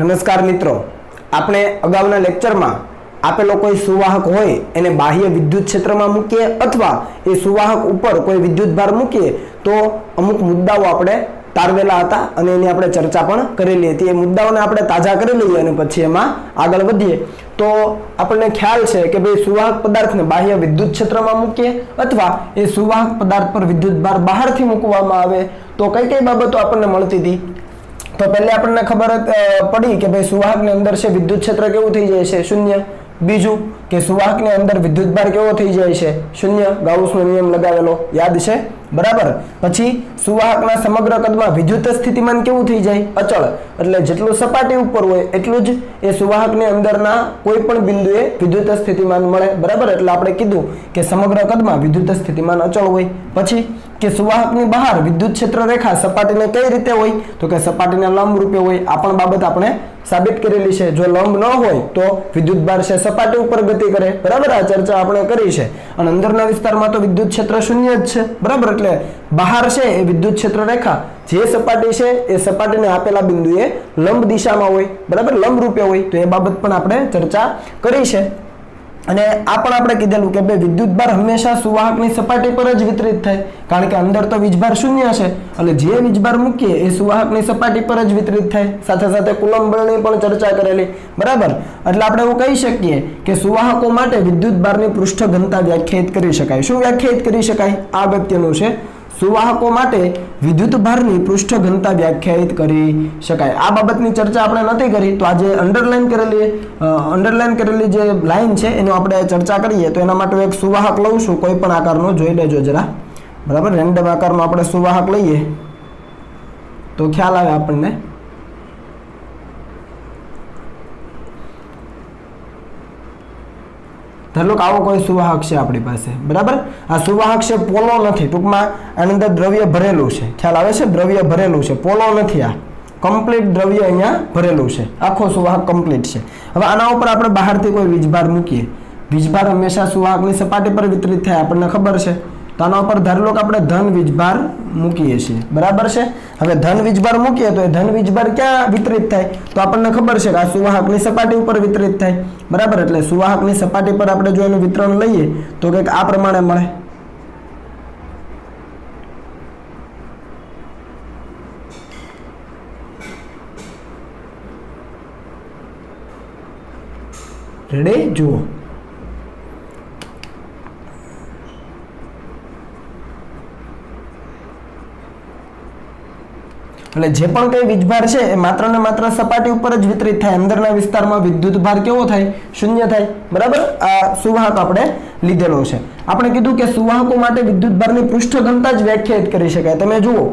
નમસ્કાર મિત્રો, આપણે અગાઉના લેક્ચરમાં આપેલો કોઈ સુવાહક હોય એને બાહ્ય વિદ્યુત ક્ષેત્રમાં મૂકીએ અથવા એ સુવાહક ઉપર કોઈ વિદ્યુત ભાર મૂકીએ તો અમુક મુદ્દાઓ આપણે તારવેલા હતા અને એની આપણે ચર્ચા પણ કરેલી હતી. એ મુદ્દાઓને આપણે તાજા કરી લઈએ અને પછી એમાં આગળ વધીએ તો આપણને ખ્યાલ છે કે ભાઈ સુવાહક પદાર્થને બાહ્ય વિદ્યુત ક્ષેત્રમાં મૂકીએ અથવા એ સુવાહક પદાર્થ પર વિદ્યુત ભાર બહારથી મૂકવામાં આવે તો કઈ કઈ બાબતો આપણને મળતી હતી. તો પહેલે આપણને ખબર પડી કે ભાઈ સુવાહકની અંદર છે વિદ્યુત ક્ષેત્ર કેવું થઈ જાય છે? શૂન્ય. બીજું કે સુવાહકની અંદર વિદ્યુત ભાર કેવો થઈ જાય છે? શૂન્ય. ગાઉસનો નિયમ લગાવેલો યાદ છે, બરાબર. પછી સુવાહકના સમગ્ર કદમાં વિદ્યુત સ્થિતિમાન કેવું થઈ જાય? અચળ. એટલે જેટલું સપાટી ઉપર હોય એટલું જ એ સુવાહકની અંદરના કોઈ પણ બિંદુએ વિદ્યુત સ્થિતિમાન મળે, બરાબર. એટલે આપણે કીધું કે સમગ્ર કદમાં વિદ્યુત સ્થિતિમાન અચળ હોય. પછી કે સુવાહકની બહાર વિદ્યુત ક્ષેત્ર રેખા સપાટીને કઈ રીતે હોય? તો કે સપાટીને લંબ રૂપે હોય. આ પણ બાબત આપણે સાબિત કરેલી છે. જો લંબ ન હોય તો વિદ્યુત ભાર છે સપાટી ઉપર ગતિ કરે, બરાબર. આ ચર્ચા આપણે કરી છે. અને અંદરના વિસ્તારમાં તો વિદ્યુત ક્ષેત્ર શૂન્ય જ છે, બરાબર. એટલે બહાર છે એ વિદ્યુત ક્ષેત્ર રેખા જે સપાટી છે એ સપાટીને આપેલા બિંદુએ લંબ દિશામાં હોય, બરાબર, લંબ રૂપે હોય. તો એ બાબત પણ આપણે ચર્ચા કરી છે. અને આ પણ આપણે કીધેલું કે ભાઈ વિદ્યુત ભાર હંમેશા સુવાહકની સપાટી પર જ વિતરિત થાય, કારણ કે અંદર તો વીજભાર શૂન્ય છે. એટલે જે વીજભાર મૂકીએ એ સુવાહકની સપાટી પર જ વિતરિત થાય. સાથે સાથે કુલંબ બળની પણ ચર્ચા કરેલી, બરાબર. એટલે આપણે એવું કહી શકીએ કે સુવાહકો માટે વિદ્યુત ભારની પૃષ્ઠ ઘનતા વ્યાખ્યાયિત કરી શકાય. શું વ્યાખ્યાયિત કરી શકાય? આ અગત્યનું છે. સુવાહકો માટે વિદ્યુત ભારની પૃષ્ઠ ઘનતા વ્યાખ્યાયિત કરી શકાય. આ બાબતની ચર્ચા આપણે નથી કરી, તો આજે અંડરલાઈન કરેલી જે લાઈન છે એનો આપણે ચર્ચા કરીએ. તો એના માટે એક સુવાહક લઉં છું, કોઈ પણ આકારનો, જોઈ લેજો જરા, બરાબર. રેન્ડમ આકારનો આપણે સુવાહક લઈએ તો ખ્યાલ આવે આપણને. ધારો કે આવો કોઈ સુવાહક છે આપણી પાસે, બરાબર. આ સુવાહક છે, પોલો નથી. ટૂંકમાં આની અંદર દ્રવ્ય ભરેલું છે, ખ્યાલ આવે છે? દ્રવ્ય ભરેલું છે, પોલો નથી. આ કમ્પ્લીટ દ્રવ્ય અહીંયા ભરેલું છે, આખો સુવાહક કમ્પ્લીટ છે. હવે આના ઉપર આપણે બહારથી કોઈ વીજભાર મૂકીએ. વીજભાર હંમેશા સુવાહકની સપાટી પર વિતરિત થાય, આપણને ખબર છે. તો આના ઉપર ધારો કે આપણે ધન વીજભાર મૂકીએ છીએ, બરાબર છે. હવે ધન વીજભાર મૂકીએ તો એ ધન વીજભાર ક્યાં વિતરિત થાય? તો આપણને ખબર છે કે આ સુવાહકની સપાટી ઉપર વિતરિત થાય, બરાબર. એટલે સુવાહકની સપાટી પર આપણે જો એનું વિતરણ લઈએ તો કંઈક આ પ્રમાણે મળે. રેડી? જુઓ, એટલે જે પણ કઈ વીજભાર છે એ માત્ર ને માત્ર સપાટી ઉપર જ વિતરિત થાય. અંદરના વિસ્તારમાં વિદ્યુત ભાર કેવો થાય? શૂન્ય થાય, બરાબર. આ સુવાહક આપણે લીધેલો છે. આપણે કીધું કે સુવાહકો માટે વિદ્યુત ભારની પૃષ્ઠ ઘનતા જ વ્યાખ્યાયિત કરી શકાય. તમે જુઓ,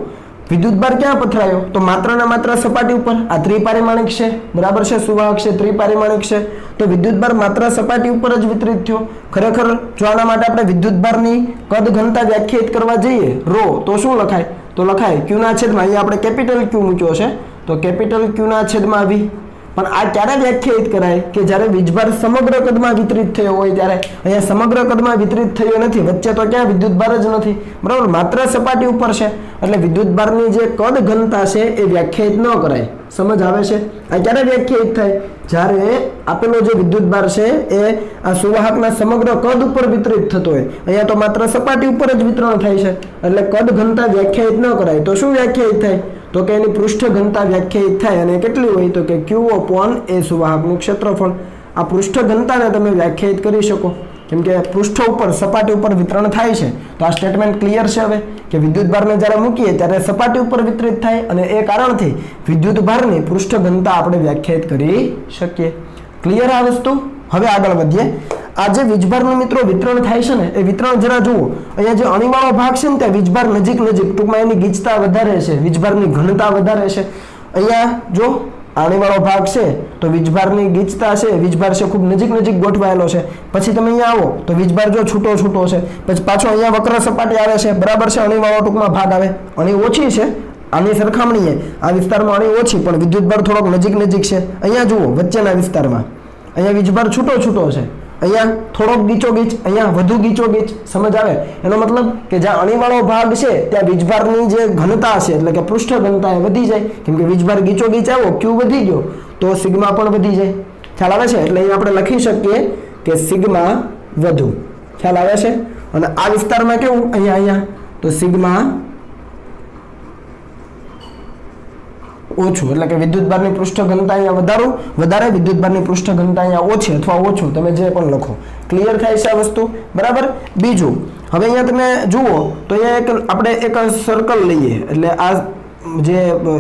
વિદ્યુત ભાર ક્યાં પથરાયો? તો માત્ર ને માત્ર સપાટી ઉપર. આ ત્રિપારિમાણિક છે, બરાબર છે. સુવાહક છે, ત્રિપારિમાણિક છે. તો વિદ્યુત ભાર માત્ર સપાટી ઉપર જ વિતરિત થયો. ખરેખર જો આના માટે આપણે વિદ્યુત ભારની કદ ઘનતા વ્યાખ્યાયિત કરવા જઈએ રો, તો શું લખાય? તો લખાય Q ના છેદમાં, અહીંયા આપણે કેપિટલ Q મૂક્યો છે તો કેપિટલ Q ના છેદમાં V. પણ આ ક્યારે વ્યાખ્યાયિત કરાય? કે જ્યારે વીજભાર સમગ્ર કદમાં વિતરિત થયો હોય ત્યારે. અહીંયા સમગ્ર કદમાં વિતરિત થયો નથી, વચ્ચે તો ક્યાં વિદ્યુત ભાર જ નથી, બરાબર. માત્ર સપાટી ઉપર છે. એટલે વિદ્યુત ભારની જે કદ ઘનતા છે એ વ્યાખ્યાયિત ન કરાય. સમજ આવે છે? આ ક્યારે વ્યાખ્યાયિત થાય? જ્યારે આપેલો જે વિદ્યુત ભાર છે એ આ સુવાહકના સમગ્ર કદ ઉપર વિતરિત થતો હોય. અહીંયા તો માત્ર સપાટી ઉપર જ વિતરણ થાય છે, એટલે કદ ઘનતા વ્યાખ્યાયિત ન કરાય. તો શું વ્યાખ્યાયિત થાય? તો કે એની પૃષ્ઠ ઘનતા વ્યાખ્યાયિત થાય. અને કેટલી હોય? તો કે Q/A સુવાહકનું ક્ષેત્રફળ. આ પૃષ્ઠ ઘનતાને તમે વ્યાખ્યાયિત કરી શકો, કેમ કે પૃષ્ઠ ઉપર, સપાટી ઉપર વિતરણ થાય છે. તો આ સ્ટેટમેન્ટ ક્લિયર છે હવે કે વિદ્યુત ભારને જ્યારે મૂકીએ ત્યારે સપાટી ઉપર વિતરિત થાય અને એ કારણથી વિદ્યુત ભારની પૃષ્ઠ ઘનતા આપણે વ્યાખ્યાયિત કરી શકીએ. ક્લિયર આ વસ્તુ? હવે આગળ વધીએ. આ જે વીજભારનું મિત્રો વિતરણ થાય છે ને એ વિતરણ જરા જુઓ. અહીંયા જે અણીવાળો ભાગ છે ને ત્યાં વીજભાર નજીક, ટૂંકમાં એની ગીચતા વધારે છે, વીજભારની ઘનતા વધારે છે. અહીંયા જો આણીવાળો ભાગ છે તો વીજભારની ગીચતા છે, વીજભાર છે ખૂબ નજીક ગોઠવાયેલો છે. પછી તમે અહીંયા આવો તો વીજભાર જો છૂટો છે. પછી પાછો અહીંયા વક્ર સપાટી આવે છે, બરાબર છે. અણીવાળો ટૂંકમાં ભાગ આવે. અણી ઓછી છે આની સરખામણીએ, આ વિસ્તારમાં અણી ઓછી, પણ વિદ્યુત ભાર થોડોક નજીક છે. અહીંયા જુઓ વચ્ચેના વિસ્તારમાં અહીંયા વીજભાર છૂટો છે. અહીંયા થોડોક ગીચોગીચ, અહીંયા વધુ ગીચોગીચ, સમજ આવે? એનો મતલબ કે જ્યાં અણીવાળો ભાગ છે ત્યાં વીજભારની જે ઘનતા છે એટલે કે પૃષ્ઠ ઘનતા એ વધી જાય, કેમ કે વીજભાર ગીચોગીચ આવ્યો, ક્યુ વધી ગયો તો સિગ્મા પણ વધી જાય. ખ્યાલ આવે છે? એટલે અહીંયા આપણે લખી શકીએ કે સિગ્મા વધુ. ખ્યાલ આવે છે? અને આ વિસ્તારમાં કેવું, અહીંયા તો સિગ્મા ઓછું, એટલે કે વિદ્યુતભારની પૃષ્ઠ ઘનતા અહીંયા વધારે, વિદ્યુતભારની પૃષ્ઠ ઘનતા અહીંયા ઓછી અથવા ઓછું, તમે જે પણ લખો. ક્લિયર થાય છે આ વસ્તુ? બરાબર. બીજું, હવે અહીંયા તમે જુઓ તો અહીંયા આપણે એક સર્કલ લઈએ, એટલે આ જે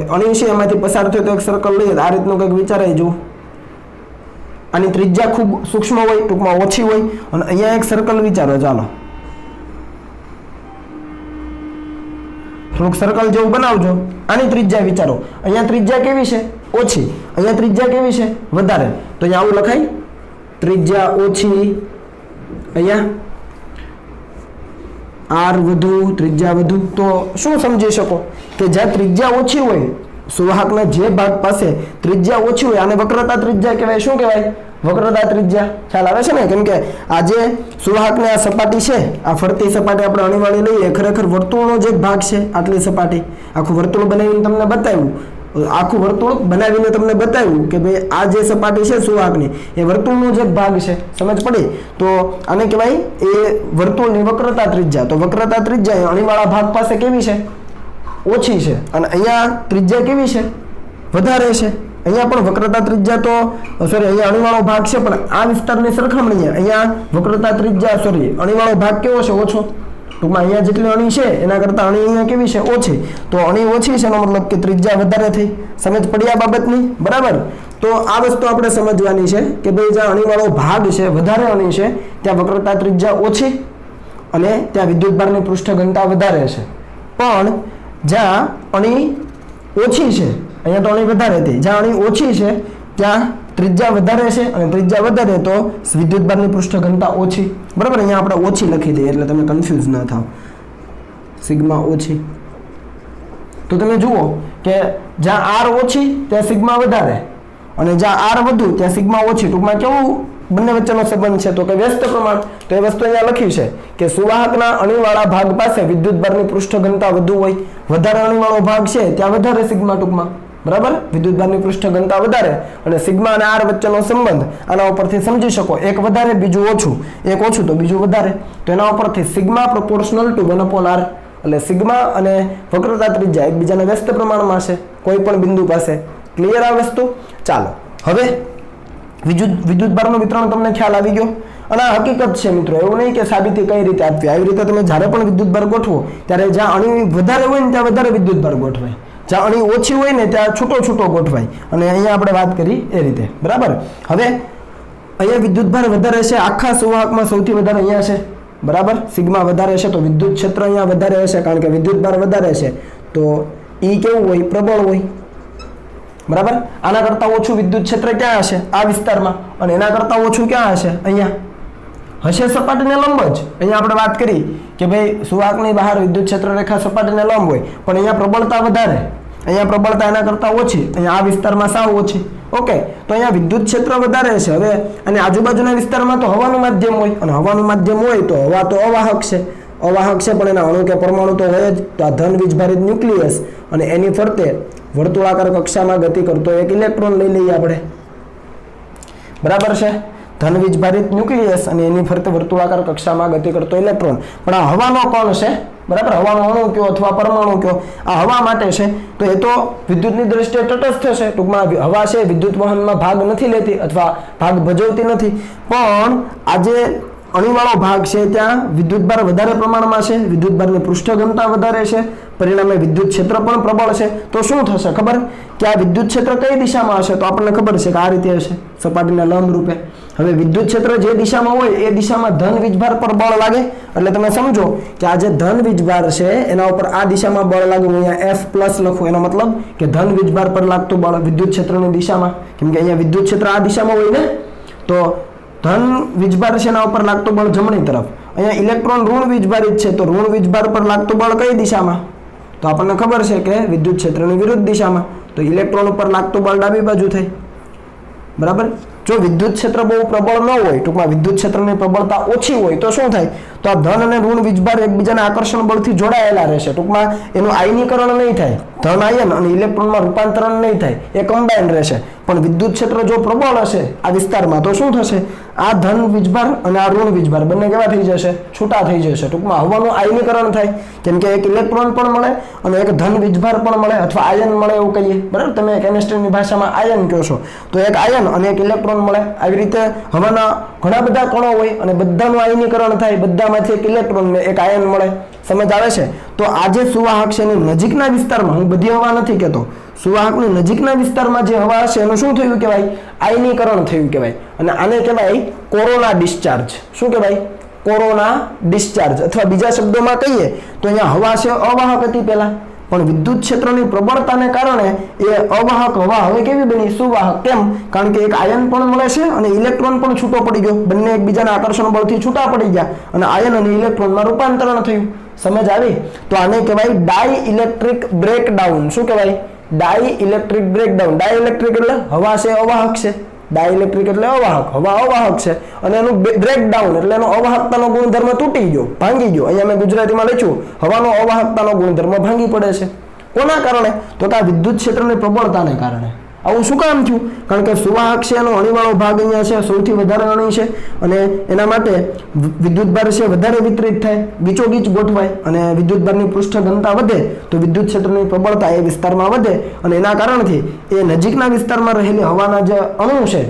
અણી છે એમાંથી પસાર થયો તો એક સર્કલ લઈએ, આ રીતનું કંઈક વિચારાય. જુઓ, આની ત્રિજ્યા ખૂબ સૂક્ષ્મ હોય, ટૂંકમાં ઓછી હોય, અને અહીંયા એક સર્કલ વિચારો. ચાલો થોડુંક સર્કલ જેવું બનાવજો. આની ત્રિજ્યા વિચારો. અહીંયા ત્રિજ્યા કેવી છે? ઓછી. અહીંયા ત્રિજ્યા કેવી છે? વધારે. તો અહીંયા આવું લખાય, ત્રિજ્યા ઓછી, અહીંયા આર વધુ, ત્રિજ્યા વધુ. તો શું સમજી શકો કે જ્યાં ત્રિજ્યા ઓછી હોય, સુવાહકના જે ભાગ પાસે ત્રિજ્યા ઓછી હોય, આને વક્રતા ત્રિજ્યા કહેવાય. શું કહેવાય? વક્રતા ત્રિજ્યા. ખ્યાલ આવે છે ને? કેમ કે આ જે સુવાહકની આ સપાટી છે, આ ફરતી સપાટી આપણે અણીવાળી લઈએ, ખરેખર વર્તુળનો જ એક ભાગ છે. આટલી સપાટી આખું વર્તુળ બનાવીને તમને બતાવ્યું, આખું વર્તુળ બનાવીને તમને બતાવ્યું કે ભાઈ આ જે સપાટી છે સુવાહકની એ વર્તુળનો જ એક ભાગ છે. સમજ પડી? તો આને કહેવાય એ વર્તુળની વક્રતા ત્રિજ્યા. તો વક્રતા ત્રિજ્યા એ અણીવાળા ભાગ પાસે કેવી છે? ઓછી છે. અને અહીંયા ત્રિજ્યા કેવી છે? વધારે છે. અહીંયા પણ વક્રતા ત્રિજ્યા તો અહીંયા અણીવાળો ભાગ છે, પણ આ વિસ્તારની સરખામણીએ અહીંયા વક્રતા ત્રિજ્યા અણીવાળો ભાગ કેવો છે? ઓછો. ટૂંકમાં અહીંયા જેટલી અણી છે એના કરતાં અણી અહીંયા કેવી છે? ઓછી. તો અણી ઓછી છે એનો મતલબ કે ત્રિજ્યા વધારે થઈ. સમજ પડી આ બાબતની? બરાબર. તો આ વસ્તુ આપણે સમજવાની છે કે ભાઈ જ્યાં અણીવાળો ભાગ છે, વધારે અણી છે, ત્યાં વક્રતા ત્રિજ્યા ઓછી અને ત્યાં વિદ્યુતભારની પૃષ્ઠ ઘનતા વધારે છે. પણ જ્યાં અણી ઓછી છે, અહીંયા તો અણી વધારે હતી, જ્યાં અણી ઓછી છે ત્યાં ત્રિજ્યા વધારે છે, અને ત્રિજ્યા વધારે તો વિદ્યુતભારની પૃષ્ઠ ઘનતા ઓછી. બરાબર. અહીંયા આપણે ઓછી લખી દઈએ એટલે તમે કન્ફ્યુઝ ના થાવ. સિગ્મા ઓછી. તો તમે જુઓ કે જ્યાં આર ઓછી ત્યાં સિગ્મા વધારે, અને જ્યાં આર વધુ ત્યાં સિગ્મા ઓછી. ટૂંકમાં કેવું બંને વચ્ચેનો સંબંધ છે? તો કે વ્યસ્ત પ્રમાણ. તો એ વસ્તુ અહીંયા લખી છે કે સુવાહકના અણીવાળા ભાગ પાસે વિદ્યુતભારની પૃષ્ઠ ઘનતા વધુ હોય, વધારે અણીવાળો ભાગ છે ત્યાં વધારે સિગ્મા. ટૂંકમાં બરાબર, વિદ્યુતભારની પૃષ્ઠ ઘનતા વધારે, અને સિગ્મા અને આર વચ્ચેનો સંબંધ આના ઉપરથી સમજી શકો. એક વધારે બીજું ઓછું, એક ઓછું તો બીજું વધારે. તો એના ઉપરથી સિગ્મા પ્રોપોર્શનલ ટુ 1/r, એટલે સિગ્મા અને વક્રતા ત્રિજ્યા એકબીજાના વ્યસ્ત પ્રમાણમાં છે કોઈ પણ બિંદુ પાસે. ક્લિયર આ વસ્તુ? ચાલો હવે વિદ્યુતભારનું વિતરણ તમને ખ્યાલ આવી ગયો. અને આ હકીકત છે મિત્રો, એવું નહીં કે સાબિતી કઈ રીતે આપવી. આવી રીતે તમે જ્યારે પણ વિદ્યુતભાર ગોઠવો ત્યારે જ્યાં અણી વધારે હોય ને ત્યાં વધારે વિદ્યુતભાર ગોઠવાય, જ્યાં અણી ઓછી હોય ને ત્યાં છૂટો ગોઠવાય. અને અહીંયા આપણે વાત કરી એ રીતે. બરાબર. હવે અહીંયા વિદ્યુતભાર વધારે છે, આખા સુવાહકમાં સૌથી વધારે અહીંયા છે. બરાબર. સિગ્મા વધારે છે તો વિદ્યુત ક્ષેત્ર અહીંયા વધારે હશે, કારણ કે વિદ્યુતભાર વધારે છે તો ઈ કેવું હોય? પ્રબળ હોય. બરાબર. આના કરતાં ઓછું વિદ્યુત ક્ષેત્ર ક્યાં હશે? આ વિસ્તારમાં. અને એના કરતાં ઓછું ક્યાં હશે? અહીંયા હશે સપાટીને લંબ જ. અહીંયા આપણે વાત કરી કે ભાઈ સુવાહકની બહાર વિદ્યુત ક્ષેત્ર રેખા સપાટીને લંબ હોય, પણ અહીંયા પ્રબળતા વધારે, અહીંયા પ્રબળતા એના કરતાં ઓછી, અહીંયા આ વિસ્તારમાં સાવ ઓછી. ઓકે. તો અહીંયા વિદ્યુત ક્ષેત્ર વધારે છે. હવે અને આજુબાજુના વિસ્તારમાં તો હવાનું માધ્યમ હોય, અને હવાનું માધ્યમ હોય તો હવા તો અવાહક છે. અવાહક છે પણ એના અણુ કે પરમાણુ તો હોય જ. તો આ ધન વીજભારિત ન્યુક્લિયસ અને એની ફરતે વર્તુળાકાર કક્ષામાં ગતિ કરતો એક ઇલેક્ટ્રોન લઈ લઈએ આપણે. બરાબર છે? ધન વીજભારિત ન્યુક્લિયસ અને એની ફરતે વર્તુળાકાર કક્ષામાં ગતિ કરતો ઇલેક્ટ્રોન. પણ આ હવાનો કોણ છે? બરાબર. હવાનો અણુ કયો અથવા પરમાણુ કયો, આ હવા માટે છે. તો એ તો વિદ્યુતની દ્રષ્ટિએ તટસ્થ છે. ટૂંકમાં હવા છે વિદ્યુત વહનમાં ભાગ નથી લેતી અથવા ભાગ ભજવતી નથી. પણ આજે અણીવાળો ભાગ છે ત્યાં વિદ્યુતભાર વધારે પ્રમાણમાં છે, વિદ્યુતભારની પૃષ્ઠ ઘનતા વધારે છે, પરિણામે વિદ્યુત ક્ષેત્ર પણ પ્રબળ છે. તો શું થશે ખબર? કે આ વિદ્યુત ક્ષેત્ર કઈ દિશામાં હશે? તો આપણને ખબર છે કે આ રીતે હશે, સપાટીના લંબ રૂપે. હવે વિદ્યુત ક્ષેત્ર જે દિશામાં હોય એ દિશામાં ધન વીજભાર પર બળ લાગે. એટલે તમે સમજો કે આ જે ધન વીજભાર છે એના ઉપર આ દિશામાં બળ લાગે. હું અહીંયા F+ લખું, એનો મતલબ કે ધન વીજભાર પર લાગતું બળ વિદ્યુત ક્ષેત્રની દિશામાં. કેમ કે અહીંયા વિદ્યુત ક્ષેત્ર આ દિશામાં હોય ને, તો ધન વીજભાર છે એના ઉપર લાગતું બળ જમણી તરફ. અહીંયા ઇલેક્ટ્રોન ઋણ વીજભારિત છે, તો ઋણ વીજભાર પર લાગતું બળ કઈ દિશામાં? તો આપણને ખબર છે કે વિદ્યુત ક્ષેત્રની વિરુદ્ધ દિશામાં. તો ઇલેક્ટ્રોન ઉપર લાગતું બળ ડાબી બાજુ થઈ. બરાબર. જો વિદ્યુત ક્ષેત્ર બહુ પ્રબળ ન હોય, ટૂંકમાં વિદ્યુત ક્ષેત્રની પ્રબળતા ઓછી હોય તો શું થાય, તો આ ધન અને ઋણ વીજભાર એકબીજાના આકર્ષણ બળથી જોડાયેલા રહેશે, ટૂંકમાં એનું આયનીકરણ નહીં થાય, ધન આયન અને ઇલેક્ટ્રોનમાં રૂપાંતરણ નહીં થાય, એ કમ્બાઈન રહેશે. પણ વિદ્યુત ક્ષેત્ર જો પ્રબળ હશે આ વિસ્તારમાં તો શું થશે, આ ધન વીજભાર અને આ ઋણ વીજભાર બંને કેવા થઈ જશે, છૂટા થઈ જશે. ટૂંકમાં હવાનું આયનીકરણ થાય, કેમ કે એક ઇલેક્ટ્રોન પણ મળે અને એક ધન વીજભાર પણ મળે અથવા આયન મળે એવું કહીએ, બરાબર. તમે કેમિસ્ટ્રીની ભાષામાં આયન કહો છો, તો એક આયન અને એક ઇલેક્ટ્રોન મળે. આવી રીતે હવાના ઘણા બધા કણો હોય અને બધાનું આયનીકરણ થાય, બધામાંથી એક ઇલેક્ટ્રોન ને એક આયન મળે. સમજ આવે છે? તો આ જે સુવાહક છે એની નજીકના વિસ્તારમાં, હું બધી હવા નથી કહેતો, સુવાહકની નજીકના વિસ્તારમાં જે હવા હશે એનું શું થયું કહેવાય, આયનીકરણ થયું કહેવાય. અને આને કહેવાય કોરોના ડિસ્ચાર્જ. શું કહેવાય, કોરોના ડિસ્ચાર્જ. અથવા બીજા શબ્દોમાં કહીએ તો અહીંયા હવા છે અવાહક હતી પહેલા, પણ વિદ્યુત ક્ષેત્રની પ્રબળતાને કારણે એ અવાહક હવા હવે કેવી બની, સુવાહક. કેમ? કારણ કે એક આયન પણ મળે છે અને ઇલેક્ટ્રોન પણ છૂટો પડી ગયો, બંને એકબીજાના આકર્ષણ બળથી છૂટા પડી ગયા અને આયન અને ઇલેક્ટ્રોનમાં રૂપાંતરણ થયું. સમજ આવી? તો આને કહેવાય ડાઈ ઇલેક્ટ્રિક બ્રેકડાઉન. શું કહેવાય, ડાઈ ઇલેક્ટ્રિક બ્રેકડાઉન. ડાઈ ઇલેક્ટ્રિક એટલે હવા છે અવાહક છે, ડાઇલેક્ટ્રિક એટલે અવાહક, હવા અવાહક છે અને એનું બ્રેકડાઉન એટલે એનો અવાહકતાનો ગુણધર્મ તૂટી ગયો, ભાંગી ગયો. અહીંયા મેં ગુજરાતીમાં લખ્યું હવાનો અવાહકતાનો ગુણધર્મ ભાંગી પડે છે. કોના કારણે? તો કે આ વિદ્યુત ક્ષેત્રની પ્રબળતાને કારણે. આવું શું કામ થયું? કારણ કે સુવાહક છે એનો અણીવાળો ભાગ અહીંયા છે, સૌથી વધારે અણી છે અને એના માટે વિદ્યુતભાર છે વધારે વિતરિત થાય, ગીચોગીચ ગોઠવાય અને વિદ્યુતભારની પૃષ્ઠ ઘનતા વધે તો વિદ્યુત ક્ષેત્રની પ્રબળતા એ વિસ્તારમાં વધે અને એના કારણથી એ નજીકના વિસ્તારમાં રહેલી હવાના જે અણુ છે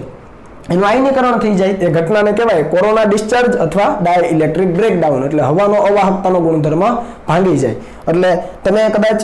એનું આયનીકરણ થઈ જાય. એ ઘટનાને કહેવાય કોરોના ડિસ્ચાર્જ અથવા ડાય ઇલેક્ટ્રિક બ્રેકડાઉન. એટલે હવાનો અવાહકતાનો ગુણધર્મ ભાંગી જાય. એટલે તમે કદાચ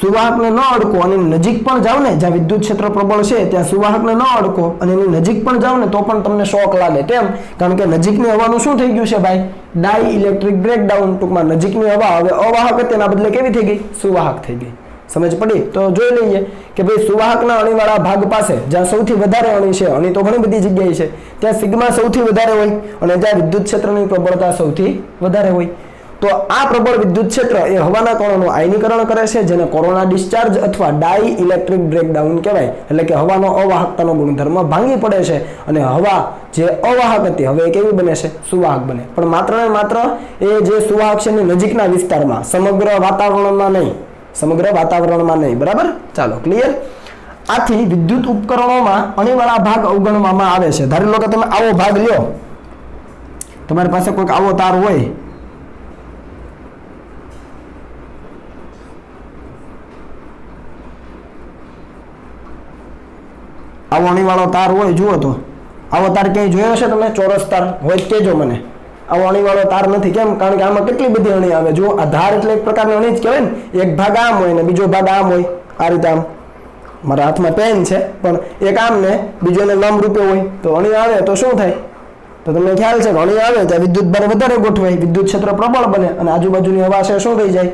સુવાહકને ન અડકો અને નજીક પણ જાવ ને, જ્યાં વિદ્યુત ક્ષેત્ર પ્રબળ છે ત્યાં સુવાહકને ન અડકો અને એની નજીક પણ જાવ ને તો પણ તમને શોક લાગે. કેમ? કારણ કે નજીકની હવાનું શું થઈ ગયું છે ભાઈ, ડાઈ ઇલેક્ટ્રિક બ્રેકડાઉન. ટૂંકમાં નજીકની હવા હવે અવાહક હતી, તેના બદલે કેવી થઈ ગઈ, સુવાહક થઈ ગઈ. સમજ પડી? તો જોઈ લઈએ કે ભાઈ સુવાહકના અણીવાળા ભાગ પાસે જ્યાં સૌથી વધારે અણી છે, અણી તો ઘણી બધી જગ્યાએ છે, ત્યાં સિગ્મા સૌથી વધારે હોય અને જ્યાં વિદ્યુત ક્ષેત્રની પ્રબળતા સૌથી વધારે હોય. તો આ પ્રબળ વિદ્યુત ક્ષેત્ર એ હવાના કણોનું આયનીકરણ કરે છે, જેને કોરોના ડિસ્ચાર્જ અથવા ડાઈ ઇલેક્ટ્રિક બ્રેકડાઉન કહેવાય. એટલે કે હવાનો અવાહકતાનો ગુણધર્મ ભાંગી પડે છે અને હવા જે અવાહક હતી હવે કેવી બને છે, સુવાહક બને. પણ માત્ર ને માત્ર એ જે સુવાહક છે એની નજીકના વિસ્તારમાં, સમગ્ર વાતાવરણમાં નહીં, સમગ્ર વાતાવરણમાં નહીં. બરાબર? ચાલો, ક્લિયર? આથી વિદ્યુત ઉપકરણોમાં અણીવાળા ભાગ અવગણવામાં આવે છે. ધારી લો કે તમે આવો ભાગ લ્યો, તમારી પાસે કોઈક આવો તાર હોય, આવો અણીવાળો તાર હોય, જુઓ તો આવો તાર ક્યાંય જોયો છે તમે? ચોરસ તાર હોય કહેજો મને. આવો અણીવાળો તાર નથી. કેમ? કારણ કે આમાં કેટલી બધી અણી આવે. જો આ ધાર એટલે એક પ્રકારની અણી જ કહેવાય ને. એક ભાગ આમ હોય ને બીજો ભાગ આમ હોય, આ રીતે આમ. મારા હાથમાં પેન છે પણ એક આમ ને બીજો ને લંબ રૂપે હોય. તો અણી આવે તો શું થાય? તો તમને ખ્યાલ છે કે અણી આવે ત્યાં વિદ્યુત ભાર વધારે ગોઠવાય, વિદ્યુત ક્ષેત્ર પ્રબળ બને અને આજુબાજુની હવા છે શું થઈ જાય,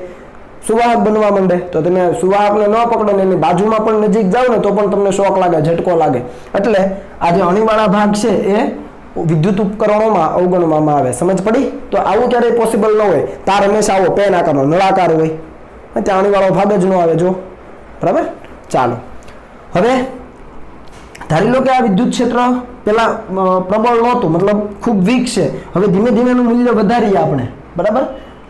સુવાહક બનવા માંડે. તો તમે સુવાહકને ન પકડો ને એની બાજુમાં પણ નજીક જાવ ને તો પણ તમને શોક લાગે, ઝટકો લાગે. એટલે આ જે અણીવાળા ભાગ છે એ વિદ્યુત ઉપકરણોમાં અવગણવામાં આવે. સમજ પડી? તો આવું ક્યારેય પોસિબલ ન હોય. તાર હંમેશા આવો પેન આકારનો નળાકાર હોય, ત્યાં અણીવાળો ભાગ જ ન આવે. જો, બરાબર? ચાલો, હવે ધારી લો કે આ વિદ્યુત ક્ષેત્ર પેલા પ્રબળ નહોતું, મતલબ ખૂબ વીક છે. હવે ધીમે ધીમે એનું મૂલ્ય વધારીએ આપણે. બરાબર?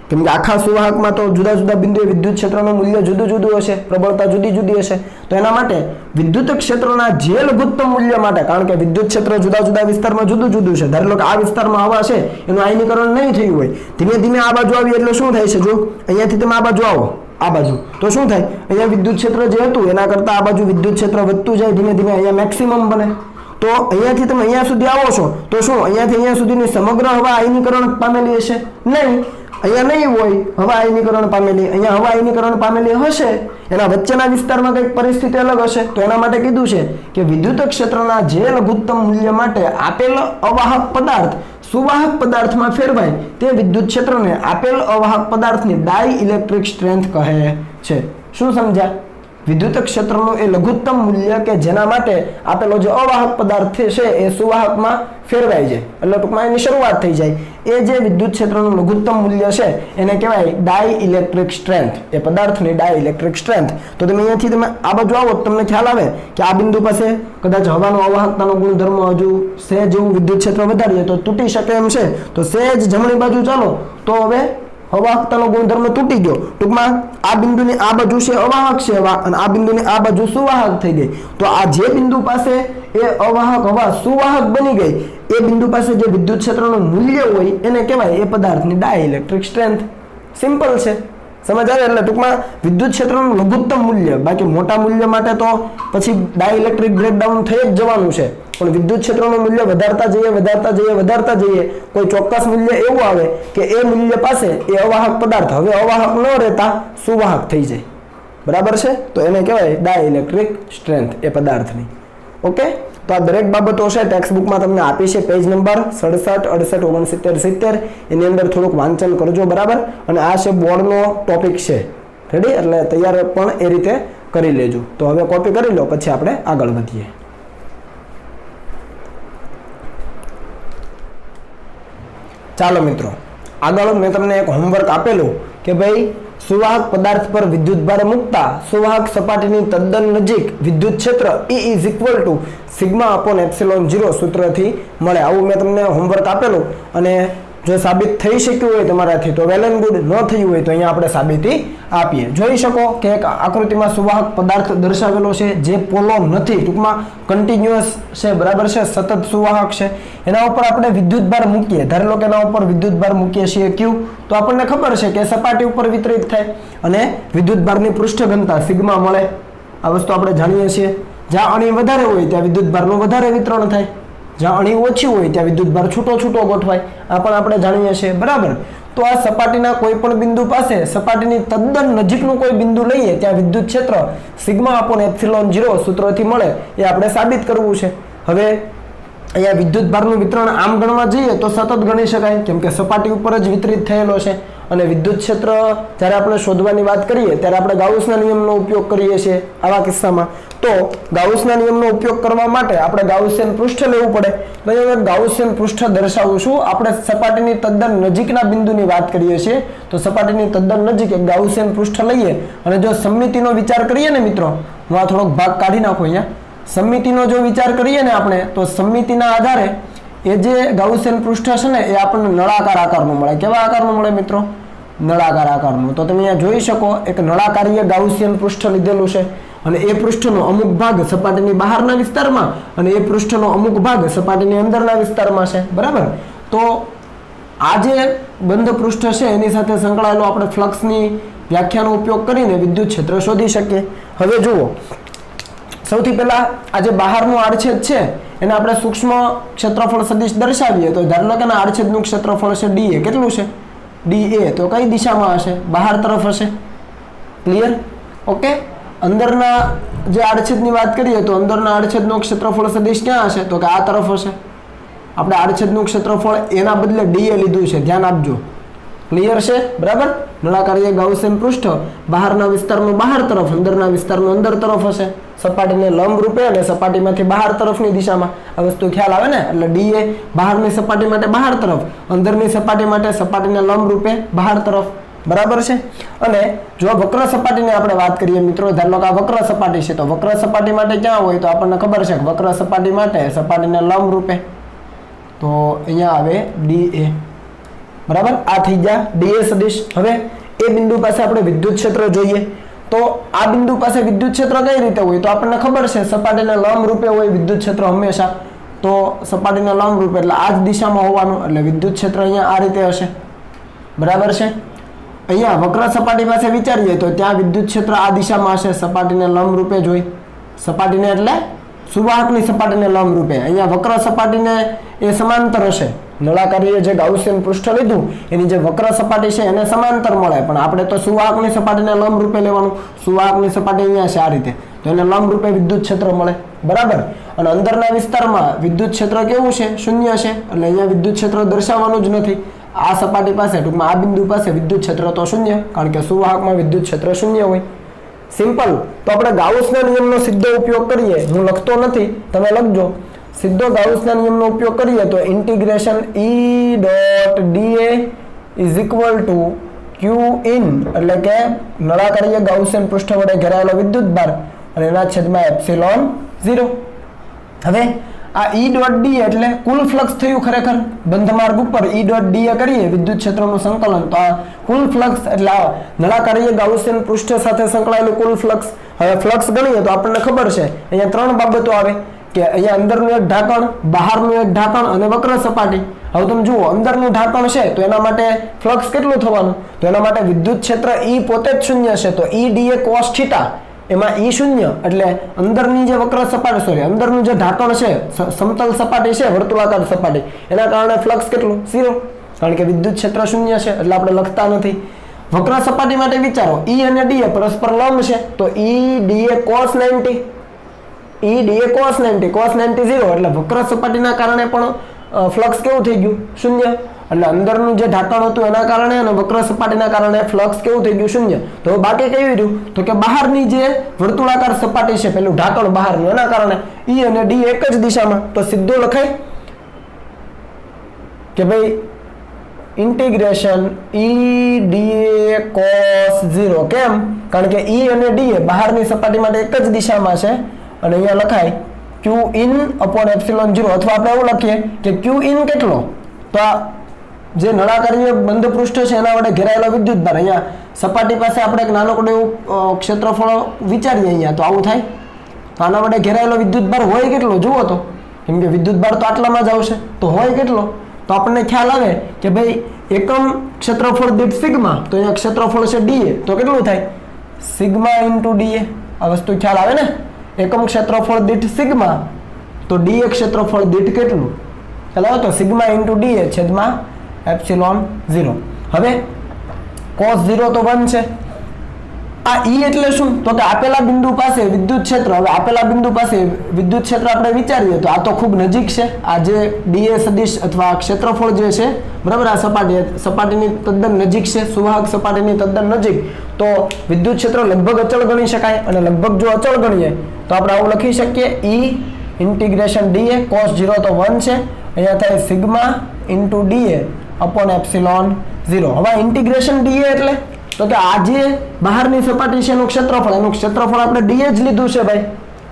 કેમ કે આખા સુવાહકમાં તો જુદા જુદા બિંદુએ વિદ્યુત ક્ષેત્રનું મૂલ્ય જુદું જુદું હશે, પ્રબળતા જુદી જુદી હશે. તો એના માટે વિદ્યુત ક્ષેત્રના જે લઘુત્તમ મૂલ્ય માટે, કારણ કે વિદ્યુત ક્ષેત્ર જુદા જુદા વિસ્તારમાં જુદું જુદું છે. ધારી લો કે આ વિસ્તારમાં હવા છે એનું આયનીકરણ નહીં થયું હોય, ધીમે ધીમે આ બાજુ આવી એટલે શું થાય છે, જો અહીંયાથી તમે આ બાજુ આવો, આ બાજુ, તો શું થાય, અહીંયા વિદ્યુત ક્ષેત્ર જે હતું એના કરતાં આ બાજુ વિદ્યુત ક્ષેત્ર વધતું જાય, ધીમે ધીમે અહીંયા મેક્સિમમ બને. તો અહીંયાથી તમે અહીંયા સુધી આવો છો તો શું અહીંયાથી અહીંયા સુધીની સમગ્ર હવા આયનીકરણ પામેલી હશે? નહીં. અહીંયા નહીં હોય હવા આયનીકરણ પામેલી, અહીંયા હવા આયનીકરણ પામેલી હશે. એના વચ્ચેના વિસ્તારમાં કંઈક પરિસ્થિતિ અલગ હશે. તો એના માટે કીધું છે કે વિદ્યુત ક્ષેત્રના જે લઘુત્તમ મૂલ્ય માટે આપેલ અવાહક પદાર્થ સુવાહક પદાર્થમાં ફેરવાય તે વિદ્યુત ક્ષેત્રને આપેલ અવાહક પદાર્થની ડાઈ ઇલેક્ટ્રિક સ્ટ્રેન્થ કહે છે. શું સમજ્યા? વિદ્યુત ક્ષેત્રનું એ લઘુત્તમ મૂલ્ય કે જેના માટે આપેલો જે અવાહક પદાર્થ છે એ સુવાહકમાં ફેરવાઈ જાય, એટલે ટૂંકમાં એની શરૂઆત થઈ જાય, એ જે વિદ્યુત ક્ષેત્રનું લઘુત્તમ મૂલ્ય છે એને કહેવાય ડાઇલેક્ટ્રિક સ્ટ્રેન્થ, એ પદાર્થની ડાઇલેક્ટ્રિક સ્ટ્રેન્થ. તો તમે અહીંયાથી તમે આ બાજુ આવો તમને ખ્યાલ આવે કે આ બિંદુ પાસે કદાચ હવાનો અવાહકતાનો ગુણધર્મ હજુ સહેજ જેવું વિદ્યુત ક્ષેત્ર વધારીએ તો તૂટી શકે એમ છે, તો સહેજ જમણી બાજુ ચાલો તો હવે અવાહકતાનો ગુણધર્મ તૂટી ગયો. ટૂંકમાં આ બિંદુની આ બાજુ છે અવાહક છે હવા અને આ બિંદુની આ બાજુ સુવાહક થઈ ગઈ. તો આ જે બિંદુ પાસે એ અવાહક હવા સુવાહક બની ગઈ એ બિંદુ પાસે જે વિદ્યુત ક્ષેત્રનું મૂલ્ય હોય એને કહેવાય એ પદાર્થની ડાઇલેક્ટ્રિક સ્ટ્રેન્થ. સિમ્પલ છે, સમજ આવે? એટલે ટૂંકમાં વિદ્યુત ક્ષેત્રનું લઘુત્તમ મૂલ્ય, બાકી મોટા મૂલ્ય માટે તો પછી ડાઇલેક્ટ્રિક બ્રેકડાઉન થઈ જ જવાનું છે, પણ વિદ્યુત ક્ષેત્રનું મૂલ્ય વધારતા જઈએ કોઈ ચોક્કસ મૂલ્ય એવું આવે કે એ મૂલ્ય પાસે એ અવાહક પદાર્થ હવે અવાહક ન રહેતા સુવાહક થઈ જાય. બરાબર છે? તો એને કહેવાય ડાઇલેક્ટ્રિક સ્ટ્રેન્થ એ પદાર્થની. ઓકે, તો આ દરેક બાબતો છે ટેક્સ્ટ બુકમાં તમને આપી છે, પેજ નંબર 67, 68, 69, 70. એની અંદર થોડુંક વાંચન કરજો. બરાબર? અને આ છે બોર્ડનો ટોપિક છે. રેડી? એટલે તૈયાર પણ એ રીતે કરી લેજો. તો હવે કોપી કરી લો, પછી આપણે આગળ વધીએ. ચાલો મિત્રો, આગળ મેં તમને એક હોમવર્ક આપેલું કે ભાઈ સુવાહક પદાર્થ પર વિદ્યુત ભાર મૂકતા સુવાહક સપાટીની તદ્દન નજીક વિદ્યુત ક્ષેત્ર E = σ/ε0 સૂત્રથી મળે. આવું મેં તમને હોમવર્ક આપેલું અને જો સાબિત થઈ શક્યું હોય તમારાથી તો વેલ એન્ડ ગુડ, ન થયું હોય તો અહીંયા આપણે સાબિતી આપીએ. જોઈ શકો કે એક આકૃતિમાં સુવાહક પદાર્થ દર્શાવેલો છે જે પોલો નથી, ટૂંકમાં કન્ટિન્યુઅસ છે. બરાબર છે? સતત સુવાહક છે. એના ઉપર આપણે વિદ્યુત ભાર મૂકીએ, ધારો કે એના ઉપર વિદ્યુત ભાર મૂકીએ છીએ Q, તો આપણને ખબર છે કે સપાટી ઉપર વિતરિત થાય અને વિદ્યુત ભારની પૃષ્ઠ ઘનતા સિગ્મા મળે. આ વસ્તુ આપણે જાણીએ છીએ. જ્યાં અણી વધારે હોય ત્યાં વિદ્યુત ભારનું વધારે વિતરણ થાય, જ્યાં અણી ઓછી હોય ત્યાં વિદ્યુત ભાર છૂટો ગોઠવાય. આ પણ આપણે જાણીએ છીએ. બરાબર? તો આ સપાટીના કોઈ પણ બિંદુ પાસે સપાટીની તદ્દન નજીકનું કોઈ બિંદુ લઈએ ત્યાં વિદ્યુત ક્ષેત્ર σ/ε0 સૂત્રથી મળે, એ આપણે સાબિત કરવું છે. હવે અહીંયા વિદ્યુત ભારનું વિતરણ આમ ગણવા જઈએ તો સતત ગણી શકાય, કેમ કે સપાટી ઉપર જ વિતરિત થયેલો છે. અને વિદ્યુત ક્ષેત્ર જ્યારે આપણે શોધવાની વાત કરીએ ત્યારે આપણે ગાઉસના નિયમનો ઉપયોગ કરીએ છીએ આવા કિસ્સામાં. તો ગાઉસના નિયમનો ઉપયોગ કરવા માટે આપણે ગાઉસિયન પૃષ્ઠ લેવું પડે. તો અહીંયા ગાઉસિયન પૃષ્ઠ દર્શાવશું. આપણે સપાટીની તદ્દન નજીકના બિંદુની વાત કરીએ છીએ તો સપાટીની તદ્દન નજીક એક ગાઉસિયન પૃષ્ઠ લઈએ અને જો સમમિતિનો વિચાર કરીએ ને મિત્રો, હું આ થોડોક ભાગ કાઢી નાખું અહીંયા. સમમિતિનો જો વિચાર કરીએ ને આપણે તો સમમિતિના આધારે એ જે ગાઉસિયન પૃષ્ઠ છે ને એ આપણને નળાકાર આકારનું મળે. કેવા આકારનું મળે મિત્રો? નળાકાર આકારનું. તો તમે અહીંયા જોઈ શકો એક નળાકારીય ગાઉસિયન પૃષ્ઠ લીધેલું છે અને એ પૃષ્ઠનો અમુક ભાગ સપાટીની બહારના વિસ્તારમાં અને એ પૃષ્ઠનો અમુક ભાગ સપાટીની અંદરના વિસ્તારમાં છે. બરાબર? તો આ જે બંધ પૃષ્ઠ છે એની સાથે સંકળાયેલો આપણે ફ્લક્સની વ્યાખ્યાનો ઉપયોગ કરીને વિદ્યુત ક્ષેત્ર શોધી શકીએ. હવે જુઓ, સૌથી પહેલા આ જે બહારનું આડછેદ છે એને આપણે સૂક્ષ્મ ક્ષેત્રફળ સદિશ દર્શાવીએ તો ધારો કે આડછેદનું ક્ષેત્રફળ છે DA. કેટલું છે? DA. તો કઈ દિશામાં હશે? બહાર તરફ હશે. ક્લિયર? ઓકે. અંદરના જે આડછેદની વાત કરીએ તો અંદરના આડછેદનું ક્ષેત્રફળ સદિશ ક્યાં હશે? તો કે આ તરફ હશે. આપણે આડછેદનું ક્ષેત્રફળ એના બદલે DA લીધું છે, ધ્યાન આપજો. ક્લિયર છે? બરાબર? નળાકારીય ગાઉસિયન પૃષ્ઠ બહારના વિસ્તારમાં બહાર તરફ, અંદરના વિસ્તારમાં અંદર તરફ હશે. સપાટીને લંબ રૂપે અને સપાટીમાંથી બહાર તરફની દિશામાં. આ વસ્તુ ખ્યાલ આવે ને? એટલે DA બહારની સપાટી માટે બહાર તરફ, અંદરની સપાટી માટે સપાટીને લંબ રૂપે બહાર તરફ. બરાબર છે? અને જો વક્ર સપાટીની આપણે વાત કરીએ મિત્રો, ધારો કે આ વક્ર સપાટી છે તો વક્ર સપાટી માટે ક્યાં હોય? તો આપણને ખબર છે કે વક્ર સપાટી માટે સપાટીને લંબ રૂપે, તો અહીંયા આવે DA. બરાબર? આ થઈ ગયા DA સદિશ. હવે એ બિંદુ પાસે આપણે વિદ્યુત ક્ષેત્ર જોઈએ તો આ બિંદુ પાસે વિદ્યુત ક્ષેત્ર કઈ રીતે હોય? તો આપણને ખબર છે સપાટીને લંબ રૂપે હોય વિદ્યુત ક્ષેત્ર હંમેશા. તો સપાટીને લંબ રૂપે એટલે આ જ દિશામાં હોવાનું, એટલે વિદ્યુત ક્ષેત્ર અહીંયા આ રીતે હશે. બરાબર છે? અહીંયા વક્ર સપાટી પાસે વિચારીએ તો ત્યાં વિદ્યુત ક્ષેત્ર આ દિશામાં હશે, સપાટીને લંબ રૂપે જ હોય. સપાટીને એટલે સુવાહકની સપાટીને લંબ રૂપે. અહીંયા વક્ર સપાટીને એ સમાંતર હશે. નળાકારીય જે ગાઉસિયન પૃષ્ઠ લીધું એની જે વક્ર સપાટી છે એને સમાંતર મળે, પણ આપણે તો સુવાહકની સપાટીને લંબ રૂપે લેવાનું. સુવાહકની સપાટી અહીંયા છે આ રીતે, તો એને લંબ રૂપે વિદ્યુત ક્ષેત્ર મળે. બરાબર? અને અંદરના વિસ્તારમાં વિદ્યુત ક્ષેત્ર કેવું છે? શૂન્ય છે. એટલે અહીંયા વિદ્યુત ક્ષેત્ર દર્શાવવાનું જ નથી. આ સપાટી પાસે, ટૂંકમાં આ બિંદુ પાસે વિદ્યુત ક્ષેત્ર તો શૂન્ય, કારણ કે સુવાહકમાં વિદ્યુત ક્ષેત્ર શૂન્ય હોય. સિમ્પલ. તો આપણે ગાઉસના નિયમનો સીધો ઉપયોગ કરીએ. હું લખતો નથી, તમે લખજો. સીધો ગાઉસના નિયમનો ઉપયોગ કરીએ તો integration E.dA is equal two Q in એટલે કે નળાકારીય ગાઉસિયન પૃષ્ઠ વડે ઘેરાયેલો વિદ્યુતભાર અને એના છેદમાં એપ્સિલોન 0. હવે આ E.dA એટલે કુલ ફ્લક્સ થયું ખરેખર બંધ માર્ગ ઉપર E.dA કરીએ વિદ્યુત ક્ષેત્રનું સંકલન તો આ કુલ ફ્લક્સ એટલે આ નળાકારીય ગાઉસિયન પૃષ્ઠ સાથે સંકળાયેલું કુલ ફ્લક્સ. હવે ફ્લક્સ ગણીએ તો આપણને ખબર છે અહીંયા ત્રણ બાબતો આવે કે અહીંયા અંદરનું એક ઢાંકણ, બહારનું એક ઢાંકણ અને વક્ર સપાટી. હવે તમે જુઓ અંદરનું ઢાંકણ છે તો એના માટે ફ્લક્સ કેટલું થવાનું? તો એના માટે વિદ્યુત ક્ષેત્ર E પોતે જ શૂન્ય છે તો E.dA cos θ એમાં E શૂન્ય એટલે અંદરની જે વક્ર સપાટી અંદરનું જે ઢાંકણ છે સમતલ સપાટી છે વર્તુળાકાર સપાટી એના કારણે ફ્લક્સ કેટલું? 0 કારણ કે વિદ્યુત ક્ષેત્ર શૂન્ય છે એટલે આપણે લખતા નથી. વક્ર સપાટી માટે વિચારો E અને dA પરસ્પર લંબ છે તો E.dA cos 90 E.dA cos 90 cos 90 0 એટલે વક્ર સપાટીના કારણે પણ ફ્લક્સ કેવું થઈ ગયું? શૂન્ય. એટલે અંદરનું જે ઢાંકણ હતું એના કારણે અને વક્ર સપાટીના કારણે ફ્લક્સ કેવું થઈ ગયું? શૂન્ય. તો બાકી કેવું રહ્યું? તો કે બહારની જે વર્તુળાકાર સપાટી છે પેલું ઢાંકણ બહારનું એના કારણે E અને D એક જ દિશામાં તો સીધો લખાય કે ભાઈ ઇન્ટિગ્રેશન E.dA cos 0. કેમ? કારણ કે E અને D બહારની સપાટી માટે એક જ દિશામાં છે અને અહીંયા લખાય Q in upon epsilon 0 અથવા આપણે એવું લખીએ કે Q in કેટલો? તો આ જે નળાકારીય બંધ પૃષ્ઠ છે એના વડે ઘેરાયેલો વિદ્યુતભાર અહીંયા સપાટી પાસે આપણે એક નાનકડું એવું ક્ષેત્રફળ વિચારીએ અહીંયા તો આવું થાય. તો આના વડે ઘેરાયેલો વિદ્યુતભાર હોય કેટલો? જુઓ તો કેમ કે વિદ્યુતભાર તો આટલામાં જ આવશે તો હોય કેટલો? તો આપણને ખ્યાલ આવે કે ભાઈ એકમ ક્ષેત્રફળ દીઠ સિગ્મા તો અહીંયા ક્ષેત્રફળ છે dA તો કેટલું થાય? Sigma into dA. આ વસ્તુ ખ્યાલ આવે ને? એકમ ક્ષેત્રફળ દીઠ સિગ્મા તો dA ક્ષેત્રફળ દીઠ કેટલું? ચાલો તો સિગ્મા ઇન્ટુ dA છેદમાં એપ્સિલોન 0. હવે cos 0 તો 1 છે. આ E એટલે શું? તો કે આપેલા બિંદુ પાસે વિદ્યુત ક્ષેત્ર. હવે આપેલા બિંદુ પાસે વિદ્યુત ક્ષેત્ર આપણે વિચારીએ તો આ તો ખૂબ નજીક છે. આ જે dA સદિશ અથવા ક્ષેત્રફળ જે છે બરાબર આ સપાટીની તદ્દન નજીક છે, સુવાહક સપાટીની તદ્દન નજીક. તો વિદ્યુત ક્ષેત્ર લગભગ અચળ ગણી શકાય અને લગભગ જો અચળ ગણીએ તો આપણે આવું લખી શકીએ E ઇન્ટિગ્રેશન dA cos 0 તો 1 છે. અહીંયા થાય sigma into dA upon epsilon 0. હવે ઇન્ટિગ્રેશન dA એટલે તો કે આ જે બહારની સપાટી છે એનું ક્ષેત્રફળ આપણે dA જ લીધું છે ભાઈ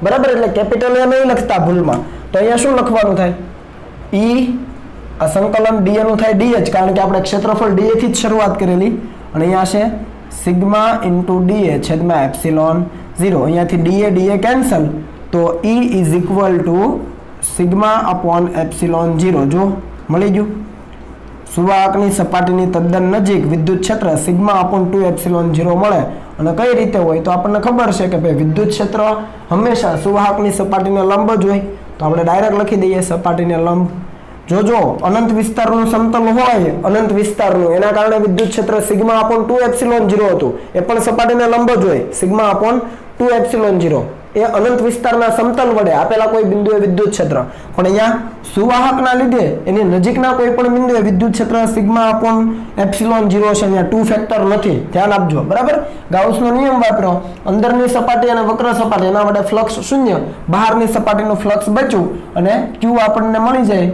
બરાબર. એટલે કેપિટલ એ નહીં લખતા ભૂલમાં. તો અહીંયા શું લખવાનું થાય? E આ સંકલન dA નું થાય dH કારણ કે આપણે ક્ષેત્રફળ dA થી જ શરૂઆત કરેલી અને અહીંયા છે સિગ્મા ઇન્ટુ dA છેદમાં એપ્સિલોન 0. અહીંયાથી dA કેન્સલ તો E is equal to sigma upon epsilon 0. જો મળી ગયું. સુવાહકની સપાટીની તદ્દન નજીક વિદ્યુત ક્ષેત્ર સિગ્મા અપોન 2 એપ્સિલોન 0 મળે. અને કઈ રીતે હોય તો આપણને ખબર છે કે ભાઈ વિદ્યુત ક્ષેત્ર હંમેશા સુવાહકની સપાટીને લંબ જ હોય તો આપણે ડાયરેક્ટ લખી દઈએ સપાટીને લંબ. જો અનંત વિસ્તારનું સમતલ હોય અનંત વિસ્તારનું એના કારણે વિદ્યુત ક્ષેત્ર સિગ્મા અપોન 2 એપ્સિલોન 0 હતું એ પણ સપાટીને લંબ જ હોય સિગ્મા અપોન 2 એપ્સિલોન 0 એ અનંત વિસ્તારના સમતલ વડે આપેલા કોઈ બિંદુએ વિદ્યુત ક્ષેત્ર. પણ અહીંયા સુવાહકના લીધે એની નજીકના કોઈ પણ બિંદુએ વિદ્યુત ક્ષેત્ર સિગ્મા અપોન એપ્સિલોન 0 છે. અહીંયા 2 ફેક્ટર નથી, ધ્યાન આપજો બરાબર. ગાઉસનો નિયમ વાપરો અંદરની સપાટી અને વક્ર સપાટી એના વડે ફ્લક્સ શૂન્ય, બહારની સપાટીનું ફ્લક્સ બચ્યું અને Q આપણને મળી જાય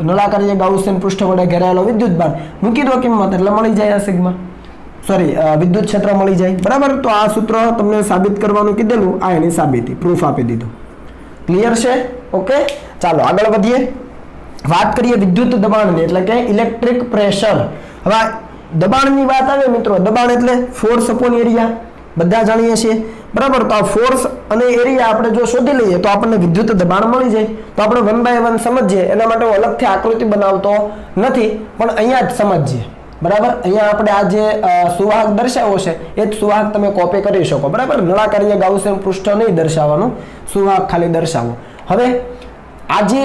નળાકારીય ગાઉસિયન પૃષ્ઠ વડે ઘેરાયેલો વિદ્યુતભાર. મૂકી દો કિંમત એટલે મળી જાય આ સિગ્મા વિદ્યુત ક્ષેત્ર મળી જાય બરાબર. તો આ સૂત્ર તમને સાબિત કરવાનું કીધેલું આ એની સાબિતી પ્રૂફ આપી દીધું. ક્લિયર છે? ઓકે ચાલો આગળ વધીએ. વાત કરીએ વિદ્યુત દબાણની એટલે કે ઇલેક્ટ્રિક પ્રેશર. હવે દબાણની વાત આવે મિત્રો, દબાણ એટલે ફોર્સ અપોન એરિયા બધા જાણીએ છીએ બરાબર. તો આ ફોર્સ અને એરિયા આપણે જો શોધી લઈએ તો આપણને વિદ્યુત દબાણ મળી જાય. તો આપણે 1 by 1 સમજીએ એના માટે હું અલગથી આકૃતિ બનાવતો નથી પણ અહીંયા જ સમજીએ બરાબર. અહીંયા આપણે આ જે સુવાહક દર્શાવ્યો છે એ જ સુવાહક તમે કોપી કરી શકો બરાબર. નળાકારીય ગાઉસિયન પૃષ્ઠ નહીં દર્શાવવાનું, સુવાહક ખાલી દર્શાવો. હવે આ જે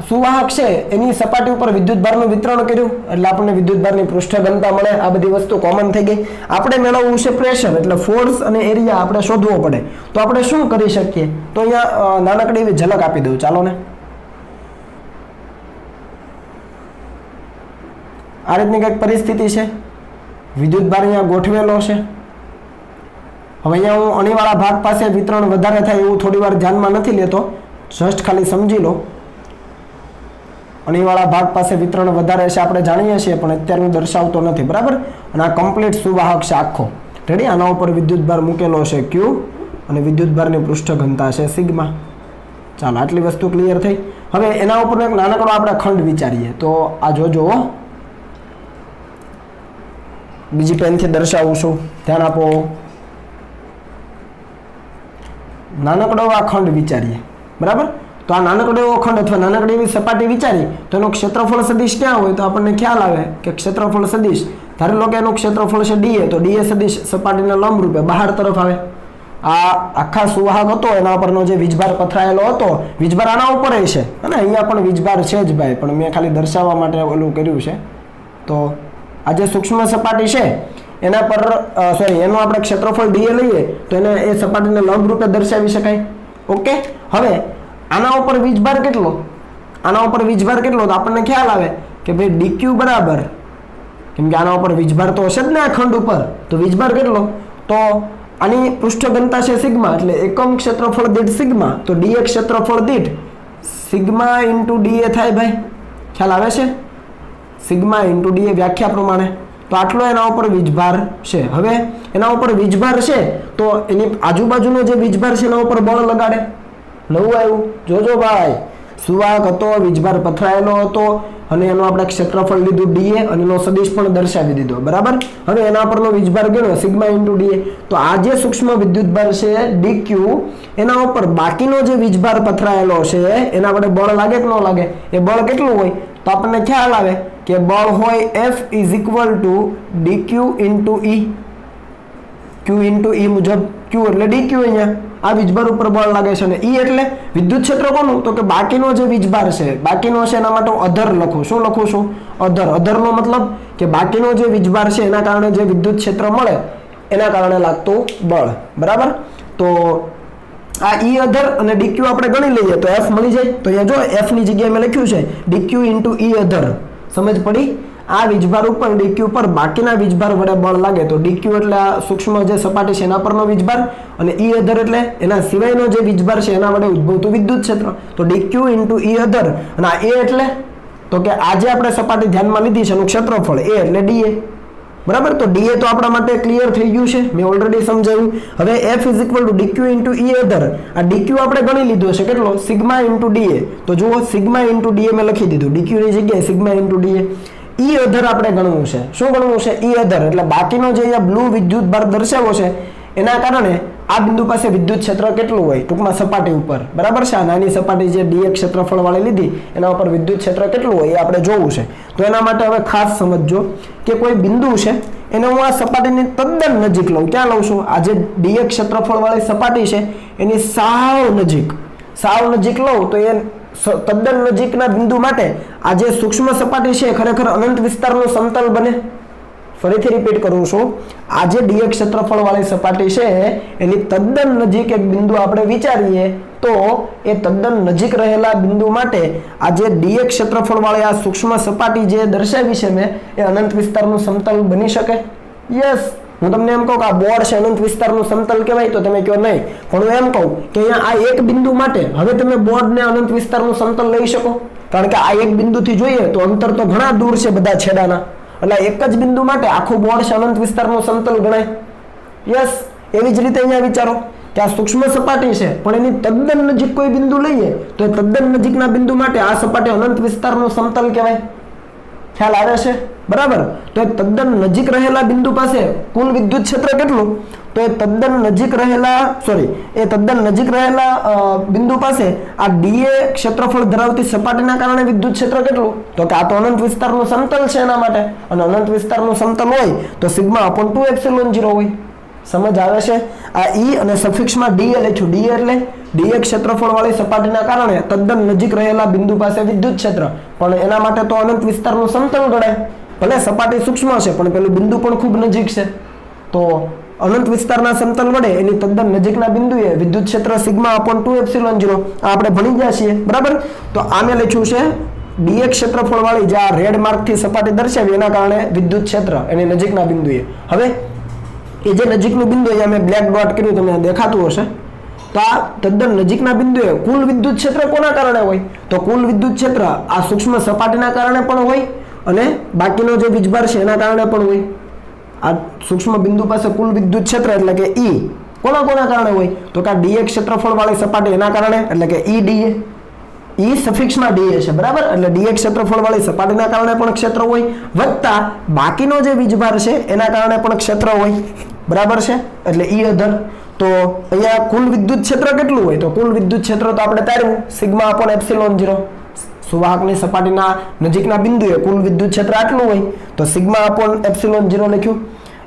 સુવાહક છે એની સપાટી ઉપર વિદ્યુતભારનું વિતરણ કર્યું એટલે આપણને વિદ્યુતભારની પૃષ્ઠ ઘનતા મળે. આ બધી વસ્તુ કોમન થઈ ગઈ. આપણે મેળવવું છે પ્રેશર એટલે ફોર્સ અને એરિયા આપણે શોધવો પડે. તો આપણે શું કરી શકીએ? તો અહીંયા નાનકડી એવી ઝલક આપી દઉં ચાલો ને. આ રીતની કંઈક પરિસ્થિતિ છે, વિદ્યુતભાર અહીંયા ગોઠવેલો છે હવે અહીંયા હું અણીવાળા ભાગ પાસે વિતરણ વધારે થાય એવું થોડી વાર ધ્યાનમાં નથી લેતો, જસ્ટ ખાલી સમજી લો. અણીવાળા ભાગ પાસે વિતરણ વધારે છે આપણે જાણીએ છીએ, પણ અત્યારે હું દર્શાવતો નથી, બરાબર. અને આ કમ્પ્લીટ સુવાહક છે આખો, રેડી. આના ઉપર વિદ્યુતભાર મૂકેલો છે ક્યુ અને વિદ્યુતભારની પૃષ્ઠ ઘનતા છે સિગ્મા. ચાલો, આટલી વસ્તુ ક્લિયર થઈ. હવે એના ઉપર એક નાનકડો આપણે ખંડ વિચારીએ. તો આ જોજો, બીજી પેનથી દર્શાવું છું, ધ્યાન આપો. નાનકડો આ ખંડ વિચારીએ, બરાબર. તો આ નાનકડો એવો ખંડ અથવા નાનકડી એવી સપાટી વિચારી તો એનું ક્ષેત્રફળ સદિશ ક્યાં હોય? તો આપણને ખ્યાલ આવે કે ક્ષેત્રફળ સદિશ, ધારી લો કે એનું ક્ષેત્રફળ છે ડીએ, તો ડીએ સદિશ સપાટીના લંબ રૂપે બહાર તરફ આવે. આ આખા સુવાહક હતો એના પરનો જે વીજભાર પથરાયેલો હતો, વીજભાર આના ઉપર છે અને અહીંયા પણ વીજભાર છે જ ભાઈ, પણ મેં ખાલી દર્શાવવા માટે ઓલું કર્યું છે. તો આ જે સૂક્ષ્મ સપાટી છે એના પર એનું આપણે ક્ષેત્રફળ ડીએ લઈએ તો એને એ સપાટીને લંબ રૂપે દર્શાવી શકાય. ઓકે. હવે આના ઉપર વીજભાર કેટલો? આના ઉપર વીજભાર કેટલો? તો આપણને ખ્યાલ આવે કે ભાઈ ડીક્યુ બરાબર, કેમ કે આના ઉપર વીજભાર તો હશે જ ને આ ખંડ ઉપર, તો વીજભાર કેટલો? તો આની પૃષ્ઠ ઘનતા છે સિગ્મા, એટલે એકમ ક્ષેત્રફળ દીઠ સિગ્મા, તો ડીએ ક્ષેત્રફળ દીઠ સિગ્મા ઇન્ટુ ડીએ થાય ભાઈ, ખ્યાલ આવે છે? સિગ્મા ઇન્ટુ ડીએ વ્યાખ્યા પ્રમાણે. તો આટલો એના ઉપર વીજભાર છે. હવે એના ઉપર વીજભાર છે તો એની આજુબાજુનો જે વીજભાર છે એના ઉપર બળ લગાડે. નવું આવ્યું, જોજો ભાઈ. સુવાહક હતો, વીજભાર પથરાયેલો હતો અને એનું આપણે ક્ષેત્રફળ લીધું ડીએ અને એનો સદિશ પણ દર્શાવી દીધો, બરાબર. હવે એના પરનો વીજભાર ગણ્યો સિગ્મા ઇન્ટુ ડીએ. તો આ જે સૂક્ષ્મ વિદ્યુતભાર છે ડીક્યુ, એના ઉપર બાકીનો જે વીજભાર પથરાયેલો છે એના વડે બળ લાગે કે ન લાગે? એ બળ કેટલું હોય? તો આપણને ખ્યાલ આવે કે બળ હોય F is equal to dq into e. Q into e મુજબ, ક્યુ એટલે ડીક્યુ, અહીંયા આ વીજભાર ઉપર બળ લાગે છે અને ઈ એટલે વિદ્યુત ક્ષેત્ર કોનું? તો કે બાકીનો જે વીજભાર છે, બાકીનો છે એના માટે અધર લખું. શું લખું છું? અધર. અધરનો મતલબ કે બાકીનો જે વીજભાર છે એના કારણે જે વિદ્યુત ક્ષેત્ર મળે એના કારણે લાગતું બળ, બરાબર. તો આ ઈ અધર અને ડીક્યુ આપણે ગણી લઈએ તો F મળી જાય. તો અહીંયા જો F ની જગ્યાએ મેં લખ્યું છે ડીક્યુ ઇન્ટુ ઈ અધર. સમજ પડી? આ વીજભાર ઉપર ડીક્યુ પર બાકીના વીજભાર વડે બળ લાગે તો ડીક્યુ એટલે આ સૂક્ષ્મ જે સપાટી છે એના પરનો વીજભાર અને ઈ અધર એટલે એના સિવાયનો જે વીજભાર છે એના વડે ઉદ્ભવતું વિદ્યુત ક્ષેત્ર. તો ડીક્યુ ઇન્ટુ ઈ અધર અને આ એ એટલે તો કે આજે આપણે સપાટી ધ્યાનમાં લીધી છે એનું ક્ષેત્રફળ એ એટલે ડીએ, બરાબર. તો ડીએ તો આપણા માટે ક્લિયર થઈ ગયું છે, મેં ઓલરેડી સમજાવ્યું. હવે F is equal to dq into e other. આ ડીક્યુ આપણે ગણી લીધો છે કેટલો? Sigma into dA. તો જુઓ સિગ્મા ઇન્ટુ ડીએ મેં લખી દીધું, ડીક્યુની જગ્યાએ સિગ્મા ઇન્ટુ ડીએ. ઈ અધર આપણે ગણવું છે. શું ગણવું છે? ઈ અધર એટલે બાકીનો જે અહીંયા બ્લુ વિદ્યુત ભાર દર્શાવ્યો છે એના કારણે આ બિંદુ પાસે વિદ્યુત ક્ષેત્ર કેટલું હોય? ટૂંકમાં સપાટી ઉપર, બરાબર છે. આ નાની સપાટી જે ડીએ ક્ષેત્રફળ વાળી લીધી એના ઉપર વિદ્યુત ક્ષેત્ર કેટલું હોય એ આપણે જોવું છે. તો એના માટે હવે ખાસ સમજજો કે કોઈ બિંદુ છે એને હું આ સપાટીની તદ્દન નજીક લઉં. ક્યાં લઉં છું? આ જે ડીએ ક્ષેત્રફળ વાળી સપાટી છે એની સાવ નજીક લઉં તો એ તદ્દન નજીકના બિંદુ માટે આ જે સૂક્ષ્મ સપાટી છે ખરેખર અનંત વિસ્તારનું સમતલ બને. ફરીથી રિપીટ કરું છું, આ જે ડીએ ક્ષેત્રફળ વાળી સપાટી છે એની તદ્દન નજીક એક બિંદુ આપણે વિચારીએ તો એ તદ્દન નજીક રહેલા બિંદુ માટે આ જે ડીએ ક્ષેત્રફળ વાળી આ સૂક્ષ્મ સપાટી જે દર્શાવી છે મેં એ અનંત વિસ્તારનું સમતલ બની શકે. યસ. હું તમને એમ કહું કે આ બોર્ડ છે અનંત વિસ્તારનું સમતલ કહેવાય તો તમે કહો નહીં, પણ હું એમ કહું કે અહીંયા આ એક બિંદુ માટે હવે તમે બોર્ડને અનંત વિસ્તારનું સમતલ લઈ શકો, કારણ કે આ એક બિંદુથી જોઈએ તો અંતર તો ઘણા દૂર છે બધા છેડાના, એટલે એક જ બિંદુ માટે આખું બોર્ડ છે અનંત વિસ્તારનું સમતલ ગણાય. યસ. એવી જ રીતે અહીંયા વિચારો કે આ સૂક્ષ્મ સપાટી છે પણ એની તદ્દન નજીક કોઈ બિંદુ લઈએ તો એ તદ્દન નજીકના બિંદુ માટે આ સપાટી અનંત વિસ્તારનું સમતલ કહેવાય. ખ્યાલ આવે છે? બરાબર. તો એ તદ્દન નજીક રહેલા બિંદુ પાસે કુલ વિદ્યુત ક્ષેત્ર કેટલું? તો એ તદ્દન નજીક રહેલા બિંદુ પાસે આ ડીએ ક્ષેત્રફળ ધરાવતી સપાટીના કારણે વિદ્યુત ક્ષેત્ર કેટલું? તો કે આ તો અનંત વિસ્તારનું સમતલ છે એના માટે, અને અનંત વિસ્તારનું સમતલ હોય તો સિગ્મા અપોન 2ε0 હોય. સમજ આવે છે? આ ઈ અને સફિક્સમાં ડીએ લખ્યું. ડીએ એટલે ડીએ ક્ષેત્રફળ વાળી સપાટીના કારણે તદ્દન નજીક રહેલા બિંદુ પાસે વિદ્યુત ક્ષેત્ર, પણ એના માટે તો અનંત વિસ્તારનું સમતલ ગણાય. ભલે સપાટી સૂક્ષ્મ છે પણ પેલું બિંદુ પણ ખૂબ નજીક છે, તો અનંત વિસ્તારના સમતલ વડે એની તદ્દન નજીકના બિંદુએ વિદ્યુત ક્ષેત્ર સિગ્મા અપોન 2ε0 આ આપણે ભણી ગયા છીએ, બરાબર. તો આમે લખ્યું છે ડીએ ક્ષેત્રફળ વાળી જે આ રેડ માર્કથી સપાટી દર્શાવી એના કારણે વિદ્યુત ક્ષેત્ર એની નજીકના બિંદુએ. હવે એ જે નજીકનું બિંદુ અહીંયા મેં બ્લેક ડોટ કર્યું તમને દેખાતું હશે, તો આ તદ્દન નજીકના બિંદુએ કુલ વિદ્યુત ક્ષેત્ર કોના કારણે હોય? તો કુલ વિદ્યુત ક્ષેત્ર આ સૂક્ષ્મ સપાટીના કારણે પણ હોય અને બાકીનો જે વીજભાર છે એના કારણે પણ હોય. આ સૂક્ષ્મ બિંદુ પાસે કુલ વિદ્યુત ક્ષેત્ર એટલે કે E કોના કારણે હોય? તો કે dA ક્ષેત્રફળ વાળી સપાટી એના કારણે, એટલે કે E dA, E સફિક્સમાં dA છે બરાબર, એટલે dA ક્ષેત્રફળ વાળી સપાટીના કારણે પણ ક્ષેત્ર હોય, વત્તા બાકીનો જે વીજભાર છે એના કારણે પણ ક્ષેત્ર હોય બરાબર છે, એટલે E અધર. તો અહીંયા કુલ વિદ્યુત ક્ષેત્ર કેટલું હોય? તો કુલ વિદ્યુત ક્ષેત્ર તો આપણે તાર્યું સિગ્મા અપોન એપ્સિલોન 0. સુવાહકની સપાટીના નજીકના બિંદુએ કુલ વિદ્યુત ક્ષેત્ર આટલું હોય તો સિગ્મા અપોન એપ્સિલોન 0 લખ્યું.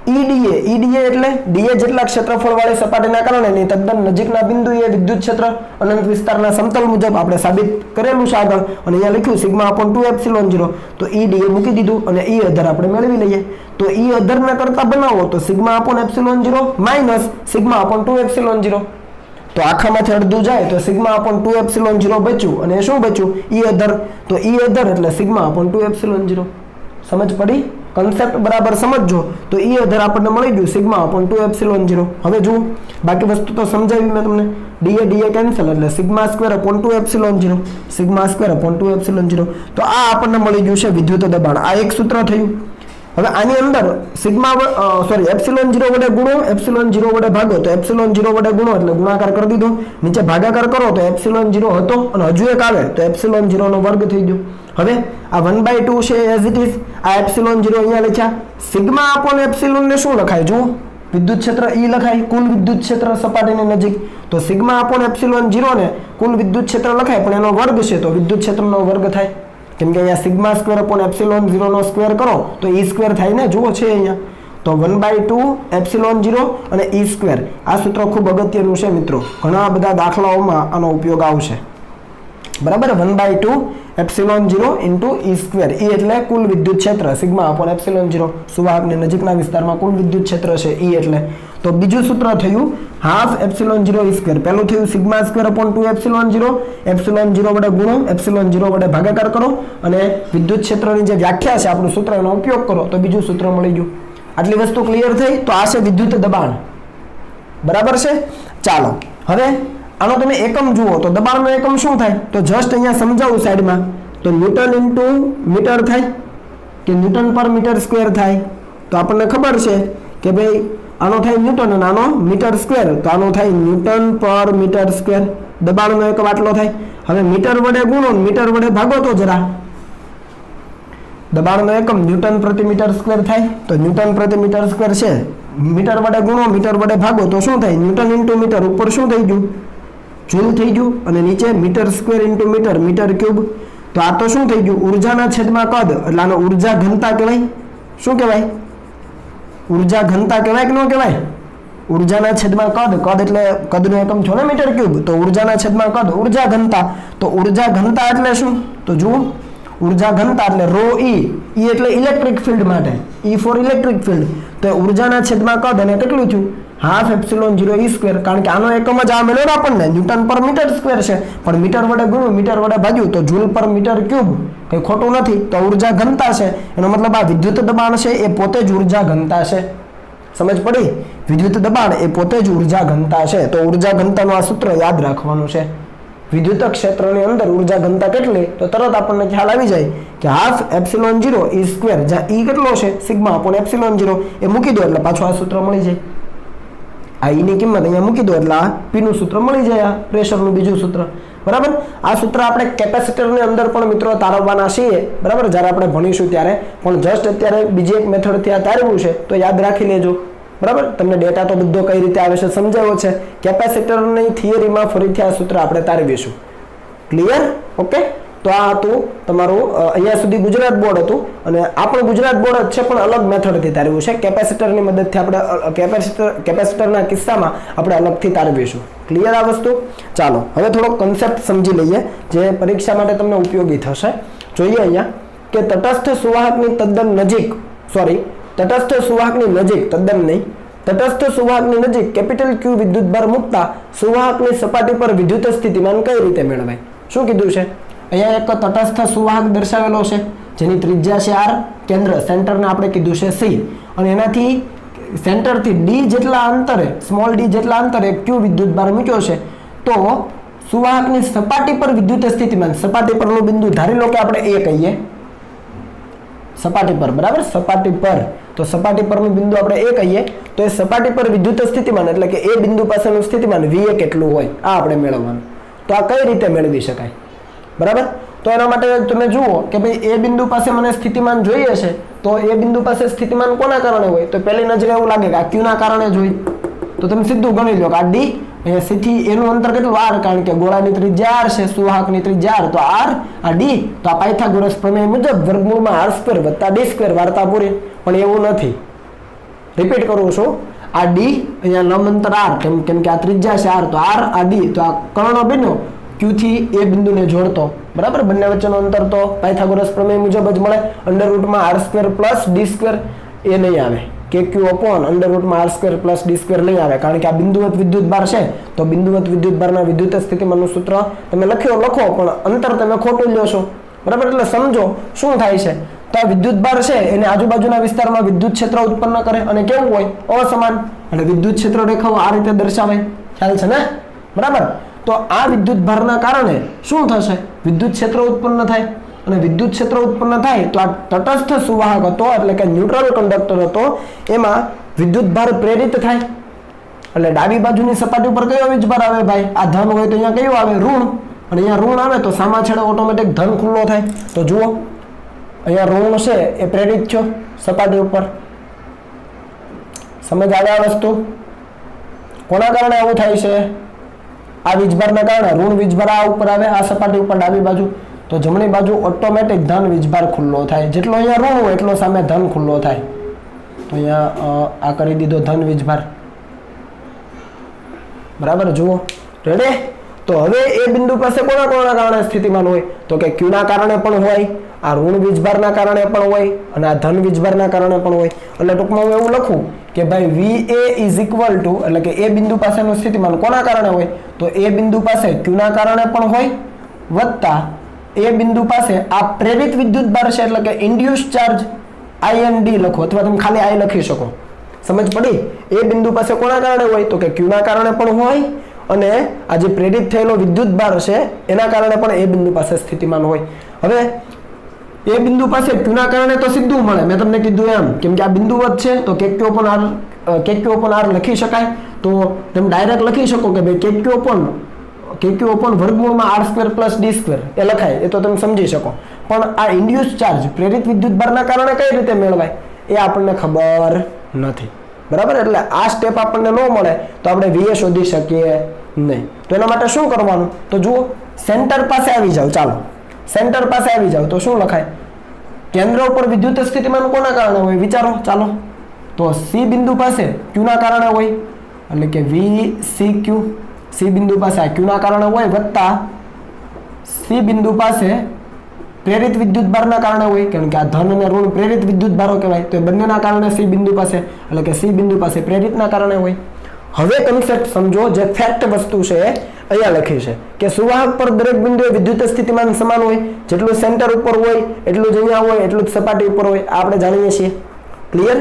EDA એટલે dA જેટલા ક્ષેત્રફળ વાળી સપાટીના કારણે તદ્દન નજીકના બિંદુએ વિદ્યુત ક્ષેત્ર અનંત વિસ્તારના સમતલ મુજબ આપણે સાબિત કરેલું છે આગળ, અને અહીંયા લખ્યું સિગ્મા અપોન 2 એપ્સિલોન 0. તો EDA મૂકી દીધું અને E અધર આપણે મેળવી લઈએ. તો E અધરના કરતા બનાવો તો sigma upon epsilon 0 minus sigma upon 2 epsilon 0. તો આખામાંથી અડધું જાય તો સિગ્મા અપોન 2 એપ્સિલોન 0 બચ્યું, અને શું બચ્યું? E અધર. તો E અધર એટલે સિગ્મા અપોન 2 એપ્સિલોન 0. સમજ પડી? કન્સેપ્ટ બરાબર સમજજો તો E અધર આપણને મળી ગયું સિગ્મા અપોન 2 એપ્સિલોન 0. હવે જુઓ બાકી વસ્તુ તો સમજાવી મેં તમને. dA કેન્સલ એટલે sigma square upon 2 epsilon 0, sigma square upon 2 epsilon 0. તો આ આપણને મળી ગયું છે વિદ્યુત દબાણ. આ એક સૂત્ર થયું. હવે આની અંદર એપ્સિલોન 0 વડે ગુણો, એપ્સિલોન 0 વડે ભાગો, તો એપ્સિલોન 0 વડે ગુણો એટલે ગુણાકાર કરી દીધો, નીચે ભાગાકાર કરો તો એપ્સિલોન 0 હતો અને હજુ એક આવે તો એપ્સિલોન 0 નો વર્ગ થઈ ગયો. હવે આ 1/2 છે એઝ ઇટ ઇઝ, આ એપ્સિલોન 0 અહીંયા લખ્યા. સિગ્મા અપોન એપ્સિલોન ને શું લખાય? જુઓ વિદ્યુત ક્ષેત્ર E લખાય, કુલ વિદ્યુત ક્ષેત્ર સપાટીની નજીક, તો સિગ્મા અપોન એપ્સિલોન 0 ને કુલ વિદ્યુત ક્ષેત્ર લખાય પણ એનો વર્ગ છે તો વિદ્યુત ક્ષેત્રનો વર્ગ થાય, કેમ કે અહીંયા સિગ્મા સ્ક્વેર અપોન એપ્સિલોન 0 નો સ્ક્વેર કરો તો E સ્ક્વેર થાય ને, જુઓ છે અહીંયા. તો 1/2 એપ્સિલોન 0 અને E સ્ક્વેર. આ સૂત્ર ખૂબ અગત્યનું છે મિત્રો, ઘણા બધા દાખલાઓમાં આનો ઉપયોગ આવશે બરાબર. 1/2 epsilon 0 into E square. E એટલે કુલ વિદ્યુત ક્ષેત્ર, સિગ્મા અપોન એપ્સિલોન 0 સુવાહકની નજીકના વિસ્તારમાં કુલ વિદ્યુત ક્ષેત્ર છે E એટલે. તો બીજું સૂત્ર થયું હાફ એપ્સિલોન 0 E સ્ક્વેર. પહેલું થયું sigma square upon 2 epsilon 0, epsilon 0 વડે ગુણો, એપ્સિલોન 0 વડે ભાગાકાર કરો અને વિદ્યુત ક્ષેત્રની જે વ્યાખ્યા છે આપણું સૂત્ર એનો ઉપયોગ કરો તો બીજું સૂત્ર મળી ગયું. આટલી વસ્તુ ક્લિયર થઈ. તો આ છે વિદ્યુત દબાણ બરાબર છે. ચાલો હવે આનો તમે એકમ જુઓ તો દબાણનો એકમ શું થાય? તો જસ્ટ અહીંયા સમજાવું સાઈડમાં. તો ન્યૂટન ઇન્ટુ મીટર થાય કે ન્યૂટન પર મીટર સ્ક્વેર થાય? તો આપણને ખબર છે કે ભાઈ આનો થાય ન્યૂટન અને આનો મીટર સ્ક્વેર, તો આનો થાય ન્યૂટન પર મીટર સ્ક્વેર. દબાણનો એકમ આટલો થાય. હવે મીટર વડે ગુણો, મીટર વડે ભાગો તો જરા. દબાણનો એકમ ન્યૂટન પ્રતિ મીટર સ્ક્વેર થાય. તો ન્યૂટન પ્રતિ મીટર સ્ક્વેર છે, મીટર વડે ગુણો, મીટર વડે ભાગો તો શું થાય? Newton into metre. ઉપર શું થઈ ગયું? જૂલ થઈ ગયું, અને નીચે metre square into metre, metre cube. તો આ તો શું થઈ ગયું? ઉર્જાના છેદમાં કદ, એટલે આનો ઉર્જા ઘનતા કહેવાય. શું કહેવાય? ઉર્જા ઘનતા કહેવાય કે ન કહેવાય? ઉર્જાના છેદમાં કદ, કદ એટલે કદનો એકમ છો ને મીટર ક્યુબ, તો ઉર્જાના છેદમાં કદ ઉર્જા ઘનતા. તો ઉર્જા ઘનતા એટલે શું? તો જુઓ ઉર્જા ઘનતા એટલે ρ E. E એટલે ઇલેક્ટ્રિક ફિલ્ડ માટે, E ફોર ઇલેક્ટ્રિક ફિલ્ડ. તો ઉર્જાના છેદમાં કદ અને કેટલું થયું? Half epsilon 0 E square. કારણ કે આનો એકમ જ આ મળ્યો આપણને, ન્યૂટન પર મીટર સ્ક્વેર છે, પણ મીટર વડે ગુણ્યું, મીટર વડે ભાગ્યું તો જૂલ પર મીટર ક્યુબ, કંઈ ખોટું નથી. તો ઉર્જા ઘનતા છે, એનો મતલબ આ વિદ્યુત દબાણ છે એ પોતે જ ઉર્જા ઘનતા છે. સમજ પડી? વિદ્યુત દબાણ એ પોતે જ ઉર્જા ઘનતા છે. તો ઉર્જા ઘનતાનું આ સૂત્ર યાદ રાખવાનું છે. વિદ્યુત ક્ષેત્રની અંદર ઉર્જા ઘનતા કેટલી? તો તરત આપણને ખ્યાલ આવી જાય કે હાફ એપ્સિલોન 0 E સ્ક્વેર, જ્યાં E કેટલો છે? Sigma upon epsilon 0. એ મૂકી દો એટલે પાછું આ સૂત્ર મળી જાય. આ E ની કિંમત અહીંયા મૂકી દો એટલે આ P નું સૂત્ર મળી જાય, આ પ્રેશરનું બીજું સૂત્ર બરાબર. આ સૂત્ર આપણે કેપેસિટરની અંદર પણ મિત્રો તારવવાના છીએ બરાબર, જ્યારે આપણે ભણીશું ત્યારે. પણ જસ્ટ અત્યારે બીજી એક મેથડથી આ તારવ્યું છે તો યાદ રાખી લેજો બરાબર. તમને ડેટા તો બધો કઈ રીતે આવે છે સમજાવ્યો છે. કેપેસિટરની થિયરીમાં ફરીથી આ સૂત્ર આપણે તારવીશું. ક્લિયર? ઓકે. તો આ હતું તમારું અહીંયા સુધી ગુજરાત બોર્ડ હતું, અને આ પણ ગુજરાત બોર્ડ જ છે પણ અલગ મેથડથી તારવ્યું છે. કેપેસિટરની મદદથી આપણે કેપેસિટરના કિસ્સામાં આપણે અલગથી તારવીશું. ક્લિયર આ વસ્તુ? ચાલો હવે થોડો કન્સેપ્ટ સમજી લઈએ જે પરીક્ષા માટે તમને ઉપયોગી થશે. જોઈએ અહીંયા કે તટસ્થ સુવાહકની તદ્દન નજીક, તટસ્થ સુવાહકની નજીક, તદ્દન નહીં, તટસ્થ સુવાહકની નજીક કેપિટલ Q વિદ્યુતભાર મૂકતા સુવાહકની સપાટી પર વિદ્યુત સ્થિતિમાન કઈ રીતે મેળવાય? શું કીધું છે? અહીંયા એક તટસ્થ સુવાહક દર્શાવેલો છે જેની ત્રિજ્યા છે R, કેન્દ્ર સેન્ટરને આપણે કીધું છે C, અને એનાથી સેન્ટરથી ડી જેટલા અંતરે સ્મોલ ડી જેટલા અંતરે ક્યુ વિદ્યુતભાર મૂક્યો છે તો સુવાહકની સપાટી પર વિદ્યુત સ્થિતિમાન સપાટી પરનું બિંદુ ધારી લો કે આપણે એ કહીએ સપાટી પર બરાબર સપાટી પર તો સપાટી પરનું બિંદુ આપણે એ કહીએ તો એ સપાટી પર વિદ્યુત સ્થિતિમાન એટલે કે એ બિંદુ પાસેનું સ્થિતિમાન VA કેટલું હોય આ આપણે મેળવવાનું તો આ કઈ રીતે મેળવી શકાય બરાબર તો એના માટે તમે જુઓ કે ભાઈ એ બિંદુ પાસે મને સ્થિતિમાન જોઈએ છે તો એ બિંદુ પાસે સ્થિતિમાન કોના કારણે હોય તો પહેલી નજરે એવું લાગે કે આ ક્યુ ના કારણે જ હોય તો તમે સીધું ગણી લો કે આ ડી અહીંયા સી થી એનું અંતર કેટલું r કારણ કે ગોળાની ત્રિજ્યા r છે સુવાહકની ત્રિજ્યા r તો r આ d તો આ પાયથાગોરસ પ્રમેય મુજબ વર્ગમૂળમાં r² + d² વાર્તા પૂરી પણ એવું નથી રિપીટ કરું છું આ d અહીંયા લંબ અંતર r કેમ કે આ ત્રિજ્યા છે r તો r આ d તો આ કર્ણ બન્યો q થી એ બિંદુને જોડતો બરાબર બંને વચ્ચેનું અંતર તો પાયથાગોરસ પ્રમેય મુજબ જ મળે √r² + d² એ નહીં આવે KQ upon √r² + d² નહીં આવે કારણ કે આ બિંદુવત વિદ્યુતભાર છે તો બિંદુવત વિદ્યુતભારના વિદ્યુત સ્થિતિમાનનું સૂત્ર તમે લખો પણ અંતર તમે ખોટું લ્યો છો બરાબર એટલે સમજો શું થાય છે તો આ વિદ્યુતભાર છે એને આજુબાજુના વિસ્તારમાં વિદ્યુત ક્ષેત્ર ઉત્પન્ન કરે અને કેવું હોય અસમાન અને વિદ્યુત ક્ષેત્ર રેખાઓ આ રીતે દર્શાવાય ખ્યાલ છે ને બરાબર તો આ વિદ્યુતભારના કારણે શું થશે વિદ્યુત ક્ષેત્ર ઉત્પન્ન થાય અને વિદ્યુત ક્ષેત્ર ઉત્પન્ન થાય તો આ તટસ્થ સુવાહક હતો એટલે કે ન્યુટ્રલ કંડક્ટર હતો એમાં વિદ્યુતભાર પ્રેરિત થાય એટલે ડાબી બાજુની સપાટી ઉપર કયો વીજભાર આવે ભાઈ આ ધન હોય તો અહીંયા કયો આવે ઋણ અને અહીંયા ઋણ આવે તો સામા છેડે ઓટોમેટિક ધન ખુલ્લો થાય તો જુઓ અહીંયા ઋણ છે એ પ્રેરિત થયો સપાટી ઉપર સમજ આવે આ વસ્તુ કોના કારણે આવું થાય છે આ વીજભારના કારણે ઋણ વીજભાર આ ઉપર આવે આ સપાટી ઉપર ડાબી બાજુ તો જમણી બાજુ ઓટોમેટિક ધન વીજભાર ખુલ્લો થાય જેટલો અહીંયા ઋણ હોય એટલો સામે ધન ખુલ્લો થાય તો અહીંયા આ કરી દીધો ધન વીજભાર બરાબર જુઓ રેડી તો હવે એ બિંદુ પાસે કોના કારણે સ્થિતિમાન હોય તો કે ક્યુ ના કારણે પણ હોય આ ઋણ વીજભારના કારણે પણ હોય અને આ ધન વીજભારના કારણે પણ હોય એટલે ટૂંકમાં હું એવું લખું કે ભાઈ VA એટલે કે એ બિંદુ પાસેનું સ્થિતિમાન કોના કારણે હોય તો એ બિંદુ પાસે ક્યુ ના કારણે પણ હોય વત્તા એ બિંદુ પાસે આ પ્રેરિત વિદ્યુતભાર છે એટલે કે ઇન્ડ્યુસ ચાર્જ IND લખો અથવા તમે ખાલી I લખી શકો સમજ પડી એ બિંદુ પાસે કોના કારણે હોય તો કે ક્યુ ના કારણે પણ હોય અને આ જે પ્રેરિત થયેલો વિદ્યુતભાર છે એના કારણે પણ એ બિંદુ પાસે સ્થિતિમાન હોય હવે એ બિંદુ પાસે ક્યુ ના કારણે તો સીધું મળે મેં તમને કીધું એમ કેમ કે આ બિંદુવત છે તો KQ upon r લખી શકાય તો તમે ડાયરેક્ટ લખી શકો કે ભાઈ KQ upon વર્ગમૂળમાં r² + d² એ લખાય એ તો તમે સમજી શકો પણ આ ઇન્ડ્યુસ ચાર્જ પ્રેરિત વિદ્યુતભારના કારણે કઈ રીતે મેળવાય એ આપણને ખબર નથી બરાબર એટલે આ સ્ટેપ આપણને ન મળે તો આપણે VA શોધી શકીએ નહીં તો એના માટે શું કરવાનું તો જુઓ સેન્ટર પાસે આવી જાવ ચાલો સેન્ટર પાસે આવી જાવ તો શું લખાય કેન્દ્ર ઉપર વિદ્યુત સ્થિતિમાન કોના કારણે હોય વિચારો ચાલો તો C બિંદુ પાસે Q ના કારણે હોય એટલે કે VCQ C બિંદુ પાસે આ Q ના કારણે હોય વત્તા C બિંદુ પાસે પ્રેરિત વિદ્યુતભારના કારણે હોય કારણ કે આ ધન અને ઋણ પ્રેરિત વિદ્યુતભારો કહેવાય તો એ બંનેના કારણે C બિંદુ પાસે એટલે કે C બિંદુ પાસે પ્રેરિતના કારણે હોય હવે કન્સેપ્ટ સમજો જે ફેક્ટ વસ્તુ છે અહીંયા લખી છે કે સુવાહક પર દરેક બિંદુએ વિદ્યુત સ્થિતિમાન સમાન હોય જેટલું સેન્ટર ઉપર હોય એટલું જ અહીંયા હોય એટલું જ સપાટી ઉપર હોય આપણે જાણીએ છીએ ક્લિયર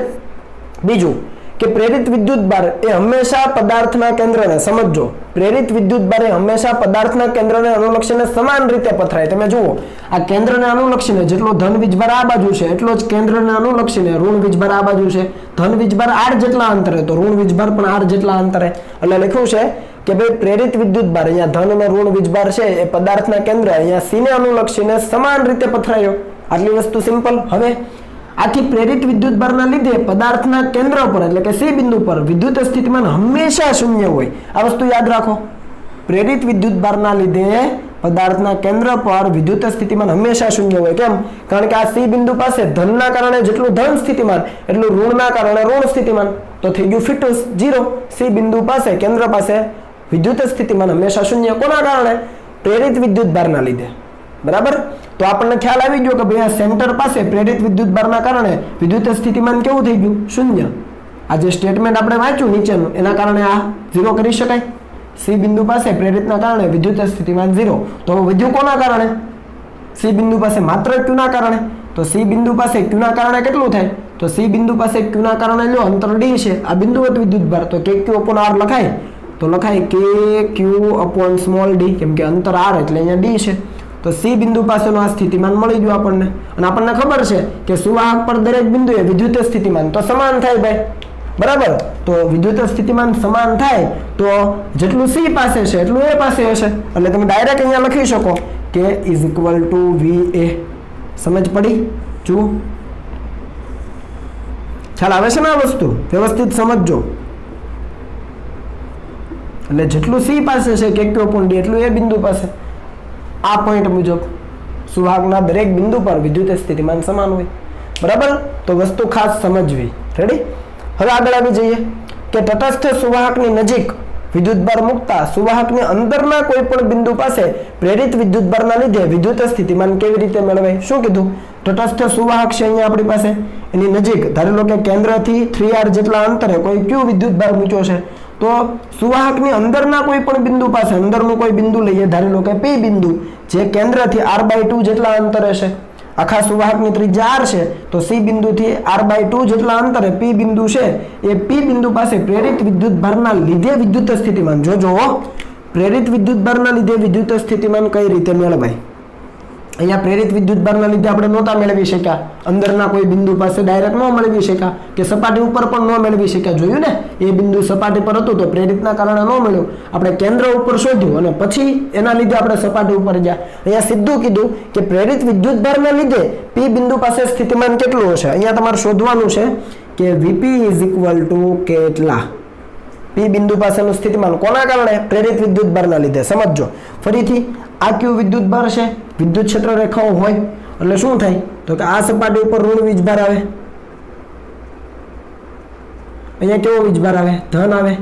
બીજું કે પ્રેરિત વિદ્યુતભાર એ હંમેશા પદાર્થના કેન્દ્રને સમજો પ્રેરિત વિદ્યુતભાર એ હંમેશા પદાર્થના કેન્દ્રને અનુલક્ષીને સમાન રીતે પથરાય તમે જુઓ આ કેન્દ્રને અનુલક્ષીને જેટલો ધન વીજભાર આ બાજુ છે એટલો જ કેન્દ્રને અનુલક્ષીને ઋણ વીજભાર આ બાજુ છે ધન વીજભાર r જેટલા અંતરે તો ઋણ વીજભાર પણ r જેટલા અંતરે એટલે લખ્યું છે કે ભાઈ પ્રેરિત વિદ્યુતભાર અહીંયા ધન અને ઋણ વીજભાર છે એ પદાર્થના કેન્દ્ર અહીંયા C ને અનુલક્ષીને સમાન રીતે પથરાયો આટલી વસ્તુ સિમ્પલ હવે આથી પ્રેરિત વિદ્યુતભારના લીધે પદાર્થના કેન્દ્ર પર એટલે કે C બિંદુ પર વિદ્યુત સ્થિતિમાન હંમેશા શૂન્ય હોય આ વસ્તુ યાદ રાખો પ્રેરિત વિદ્યુતભારના લીધે પદાર્થના કેન્દ્ર પર વિદ્યુત સ્થિતિમાન હંમેશા શૂન્ય હોય કેમ કારણ કે આ C બિંદુ પાસે ધનના કારણે જેટલું ધન સ્થિતિમાન એટલું ઋણના કારણે ઋણ સ્થિતિમાન તો થઈ ગયું ફિટુસ 0 C બિંદુ પાસે કેન્દ્ર પાસે વિદ્યુત સ્થિતિમાન હંમેશા શૂન્ય કોના કારણે પ્રેરિત વિદ્યુતભારના લીધે બરાબર તો આપણને ખ્યાલ આવી ગયો કે ભાઈ આ સેન્ટર પાસે પ્રેરિત વિદ્યુતભારના કારણે વિદ્યુત સ્થિતિમાન કેવું થઈ ગયું શૂન્ય આ જે સ્ટેટમેન્ટ આપણે વાંચ્યું નીચેનું એના કારણે આ 0 કરી શકાય C બિંદુ પાસે પ્રેરિતના કારણે વિદ્યુત સ્થિતિમાન 0 તો વધ્યું કોના કારણે C બિંદુ પાસે માત્ર Q ના કારણે તો C બિંદુ પાસે Q ના કારણે કેટલું થાય તો સી બિંદુ પાસે ક્યુ ના કારણે લો અંતર ડી છે, આ બિંદુવત વિદ્યુતભાર, તો કે ક્યુ અપોન આર લખાય તો લખાય કે ક્યુ અપોન સ્મોલ ડી, કેમ કે અંતર આર એટલે અહીંયા ડી છે. તો સી બિંદુ પાસેનું આ સ્થિતિમાન મળી ગયું આપણને. અને આપણને ખબર છે કે સુવાહક પર દરેક બિંદુએ વિદ્યુત સ્થિતિમાન તો સમાન થાય ભાઈ, બરાબર. તો વિદ્યુત સ્થિતિમાન સમાન થાય તો જેટલું સી પાસે છે એટલું એ પાસે હશે, એટલે તમે ડાયરેક્ટ અહીંયા લખી શકો કે ઇઝ ઇક્વલ ટુ વી એ. સમજ પડી? જુઓ ખ્યાલ આવે છે ને આ વસ્તુ? વ્યવસ્થિત સમજજો. એટલે જેટલું સી પાસે છે કે ક્યુ અપોન ડી એટલું એ બિંદુ પાસે. આ પોઈન્ટ મુજબ સુવાહકના દરેક બિંદુ પર વિદ્યુત સ્થિતિમાન સમાન હોય, બરાબર. તો વસ્તુ ખાસ સમજવી. રેડી? હવે આગળ આવી જઈએ કે તટસ્થ સુવાહકની નજીક વિદ્યુતભાર મૂકતા સુવાહકની અંદરના કોઈ પણ બિંદુ પાસે પ્રેરિત વિદ્યુતભારના લીધે વિદ્યુત સ્થિતિમાન કેવી રીતે મેળવાય? શું કીધું? તટસ્થ સુવાહક છે અહીંયા આપણી પાસે, એની નજીક ધારી લો કે કેન્દ્રથી 3r જેટલા અંતરે કોઈ ક્યુ વિદ્યુતભાર મૂક્યો છે, તો સુવાહકની અંદરના કોઈ પણ બિંદુ પાસે અંદરનું કોઈ બિંદુ લઈએ, ધારી લો કે p બિંદુ જે કેન્દ્રથી r/2 જેટલા અંતરે છે. આખા સુવાહકની ત્રિજ્યા r છે, તો c બિંદુથી r/2 જેટલા અંતરે p બિંદુ છે, એ p બિંદુ પાસે પ્રેરિત વિદ્યુતભારના લીધે વિદ્યુત સ્થિતિમાન, જોજો પ્રેરિત વિદ્યુતભારના લીધે વિદ્યુત સ્થિતિમાન કઈ રીતે મેળવાય. અહીંયા પ્રેરિત વિદ્યુતભારના લીધે આપણે નહોતા મેળવી શક્યા, અંદરના કોઈ બિંદુ પાસે ડાયરેક્ટ ન મેળવી શક્યા, કે સપાટી ઉપર પણ ન મેળવી શક્યા. જોયું ને, એ બિંદુ સપાટી પર હતું તો પ્રેરિતના કારણે ન મળ્યું, આપણે કેન્દ્ર ઉપર શોધ્યું અને પછી એના લીધે આપણે સપાટી ઉપર ગયા. અહીંયા સીધું કીધું કે પ્રેરિત વિદ્યુતભારના લીધે p બિંદુ પાસે સ્થિતિમાન કેટલું હશે. અહીંયા તમારે શોધવાનું છે કે Vp ઇઝ ઇક્વલ ટુ કેટલા. p બિંદુ પાસેનું સ્થિતિમાન કોના કારણે? પ્રેરિત વિદ્યુતભારના લીધે. સમજો ફરીથી, આ ક્યુ વિદ્યુતભાર છે, વિદ્યુત ક્ષેત્ર રેખાઓ હોય એટલે શું થાય તો કે આ સપાટી ઉપર ઋણ વીજભાર આવે, અહીંયા કેવો વીજભાર આવે? ધન આવે.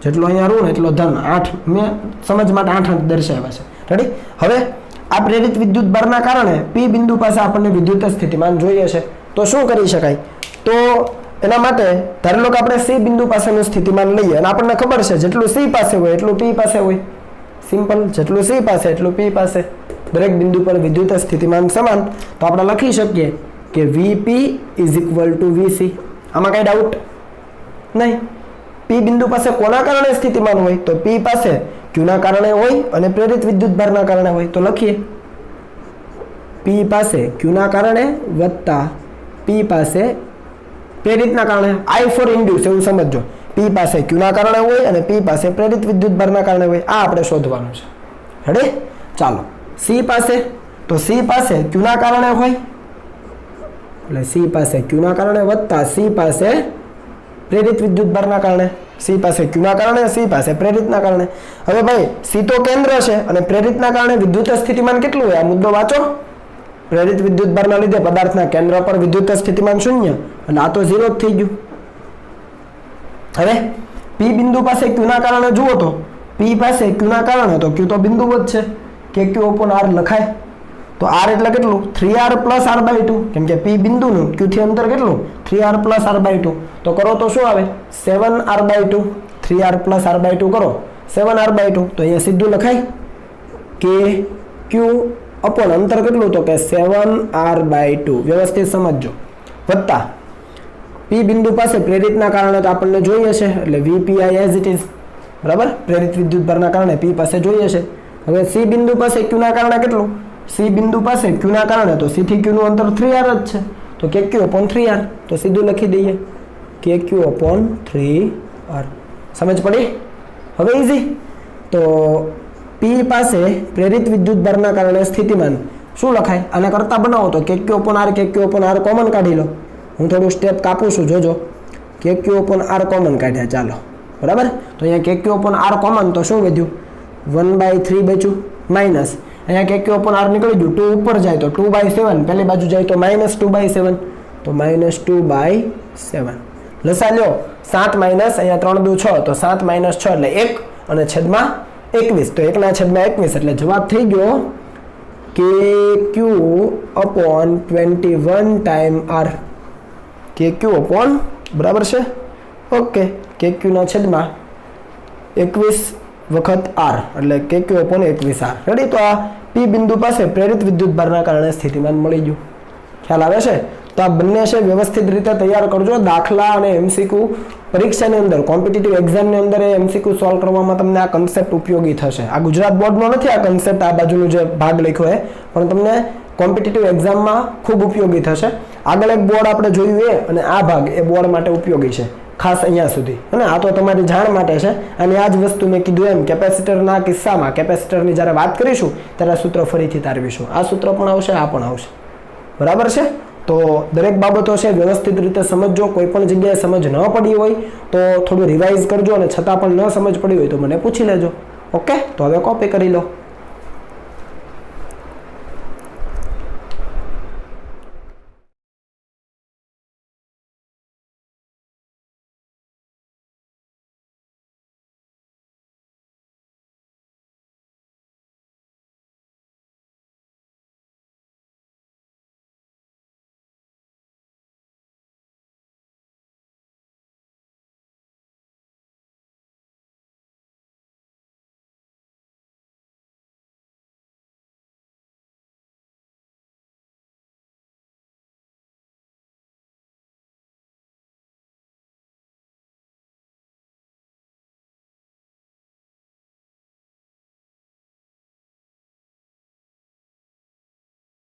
જેટલો અહીંયા ઋણ એટલો ધન. 8 મેં સમજ માટે 8 દર્શાવ્યા છે. રેડી? હવે આ પ્રેરિત વિદ્યુતભારના કારણે p બિંદુ પાસે આપણને વિદ્યુત સ્થિતિમાન જોઈએ છે, તો શું કરી શકાય? તો એના માટે ધારી લો કે આપણે c બિંદુ પાસેનું સ્થિતિમાન લઈએ અને આપણને ખબર છે જેટલું c પાસે હોય એટલું p પાસે હોય. સિમ્પલ, જેટલું c પાસે એટલું p પાસે. દરેક બિંદુ પર વિદ્યુત સ્થિતિમાન સમાન, તો આપણે લખી શકીએ કે Vp is equal two Vc. આમાં કઈ ડાઉટ નહીં. p બિંદુ પાસે કોના કારણે સ્થિતિમાન હોય? તો p પાસે q ના કારણે હોય અને પ્રેરિત વિદ્યુતભારના કારણે હોય. તો લખીએ p પાસે q ના કારણે વત્તા p પાસે પ્રેરિતના કારણે. I ફોર ઇન્ડ્યુસ એવું સમજો. p પાસે q ના કારણે હોય અને p પાસે પ્રેરિત વિદ્યુતભારના કારણે હોય. આ આપણે શોધવાનું છે. રેડી? ચાલો, c પાસે, તો c પાસે q ના કારણે હોય એટલે c પાસે q ના કારણે વત્તા c પાસે પ્રેરિત વિદ્યુતભારના કારણે. c પાસે q ના કારણે, c પાસે પ્રેરિતના કારણે. હવે ભાઈ c તો કેન્દ્ર છે અને પ્રેરિતના કારણે વિદ્યુત સ્થિતિમાન કેટલું હોય? આ મુદ્દો વાંચો. પ્રેરિત વિદ્યુતભારના લીધે પદાર્થના કેન્દ્ર પર વિદ્યુત સ્થિતિમાન 0 અને આ તો 0 જ થઈ ગયું. હવે p બિંદુ પાસે q ના કારણે જુઓ તો p પાસે q ના કારણે, તો q તો બિંદુ જ છે, કે q upon r લખાય. તો r એટલે કેટલું? 3r plus r/2, કેમ કે p બિંદુનું q થી અંતર કેટલું? 3r plus r/2. તો કરો તો શું આવે? 7r/2. 3r plus r/2 કરો 7r/2. તો અહીંયા સીધું લખાય કે q અપોન અંતર કેટલું? તો કે 7r/2. વ્યવસ્થિત સમજજો. વત્તા p બિંદુ પાસે પ્રેરિતના કારણે તો આપણને જોઈએ છે એટલે Vpi એઝ ઇટ ઇઝ, બરાબર. પ્રેરિત વિદ્યુતભારના કારણે p પાસે જોઈએ છે. હવે c બિંદુ પાસે q ના કારણે કેટલું? c બિંદુ પાસે q ના કારણે તો c થી q નું અંતર 3r જ છે, તો કે q upon 3r. તો સીધું લખી દઈએ કે q upon 3r. સમજ પડી? હવે ઈઝી. તો p પાસે પ્રેરિત વિદ્યુતભારના કારણે સ્થિતિમાન શું લખાય? આને કરતા બનાવો તો કે q upon r, કે q upon r કોમન કાઢી લો. હું થોડું સ્ટેપ કાપું છું, જોજો. કે q upon r કોમન કાઢ્યા, ચાલો, બરાબર. તો અહીંયા કે q upon r કોમન, તો શું વધ્યું? 1/3 બચ્યું, માઇનસ અહીંયા કે q upon r નીકળી ગયું, 2 ઉપર જાય તો 2/7, પહેલી બાજુ જાય તો -2/7, તો -2/7. લસા લ્યો 7 માઇનસ અહીંયા 3 દુ 6, તો 7 - 6 એટલે 1 અને છેદમાં 21, તો 1 ના છેદમાં 21 એટલે જવાબ થઈ ગયો કે q upon 21 ટાઈમ r. કે q upon બરાબર છે, ઓકે, કે q ના છેદમાં 21 વખત r એટલે કે q upon 21r. રેડી? તો આ પી બિંદુ પાસે પ્રેરિત વિદ્યુતભારના કારણે સ્થિતિમાન મળી ગયું. ખ્યાલ આવે છે? તો આ બંને છે વ્યવસ્થિત રીતે તૈયાર કરજો. દાખલા અને એમસીક્યુ પરીક્ષાની અંદર, કોમ્પિટિટિવ એક્ઝામની અંદર એ એમસીક્યુ સોલ્વ કરવામાં તમને આ કન્સેપ્ટ ઉપયોગી થશે. આ ગુજરાત બોર્ડનો નથી આ કન્સેપ્ટ, આ બાજુનો જે ભાગ લખ્યો છે, પણ તમને કોમ્પિટિટિવ એક્ઝામમાં ખૂબ ઉપયોગી થશે. આગળ એક બોર્ડ આપણે જોયું એ અને આ ભાગ એ બોર્ડ માટે ઉપયોગી છે, ખાસ અહીંયા સુધી. અને આ તો તમારી જાણ માટે છે. અને આ જ વસ્તુ મેં કીધું એમ કેપેસિટરના કિસ્સામાં, કેપેસિટરની જ્યારે વાત કરીશું ત્યારે સૂત્ર ફરીથી તારવીશું. આ સૂત્ર પણ આવશે, આ પણ આવશે. બરાબર છે? તો દરેક બાબતો છે વ્યવસ્થિત રીતે સમજજો. કોઈ પણ જગ્યાએ સમજ ન પડી હોય તો થોડું રિવાઇઝ કરજો, અને છતાં પણ ન સમજ પડી હોય તો મને પૂછી લેજો. ઓકે? તો હવે કોપી કરી લો.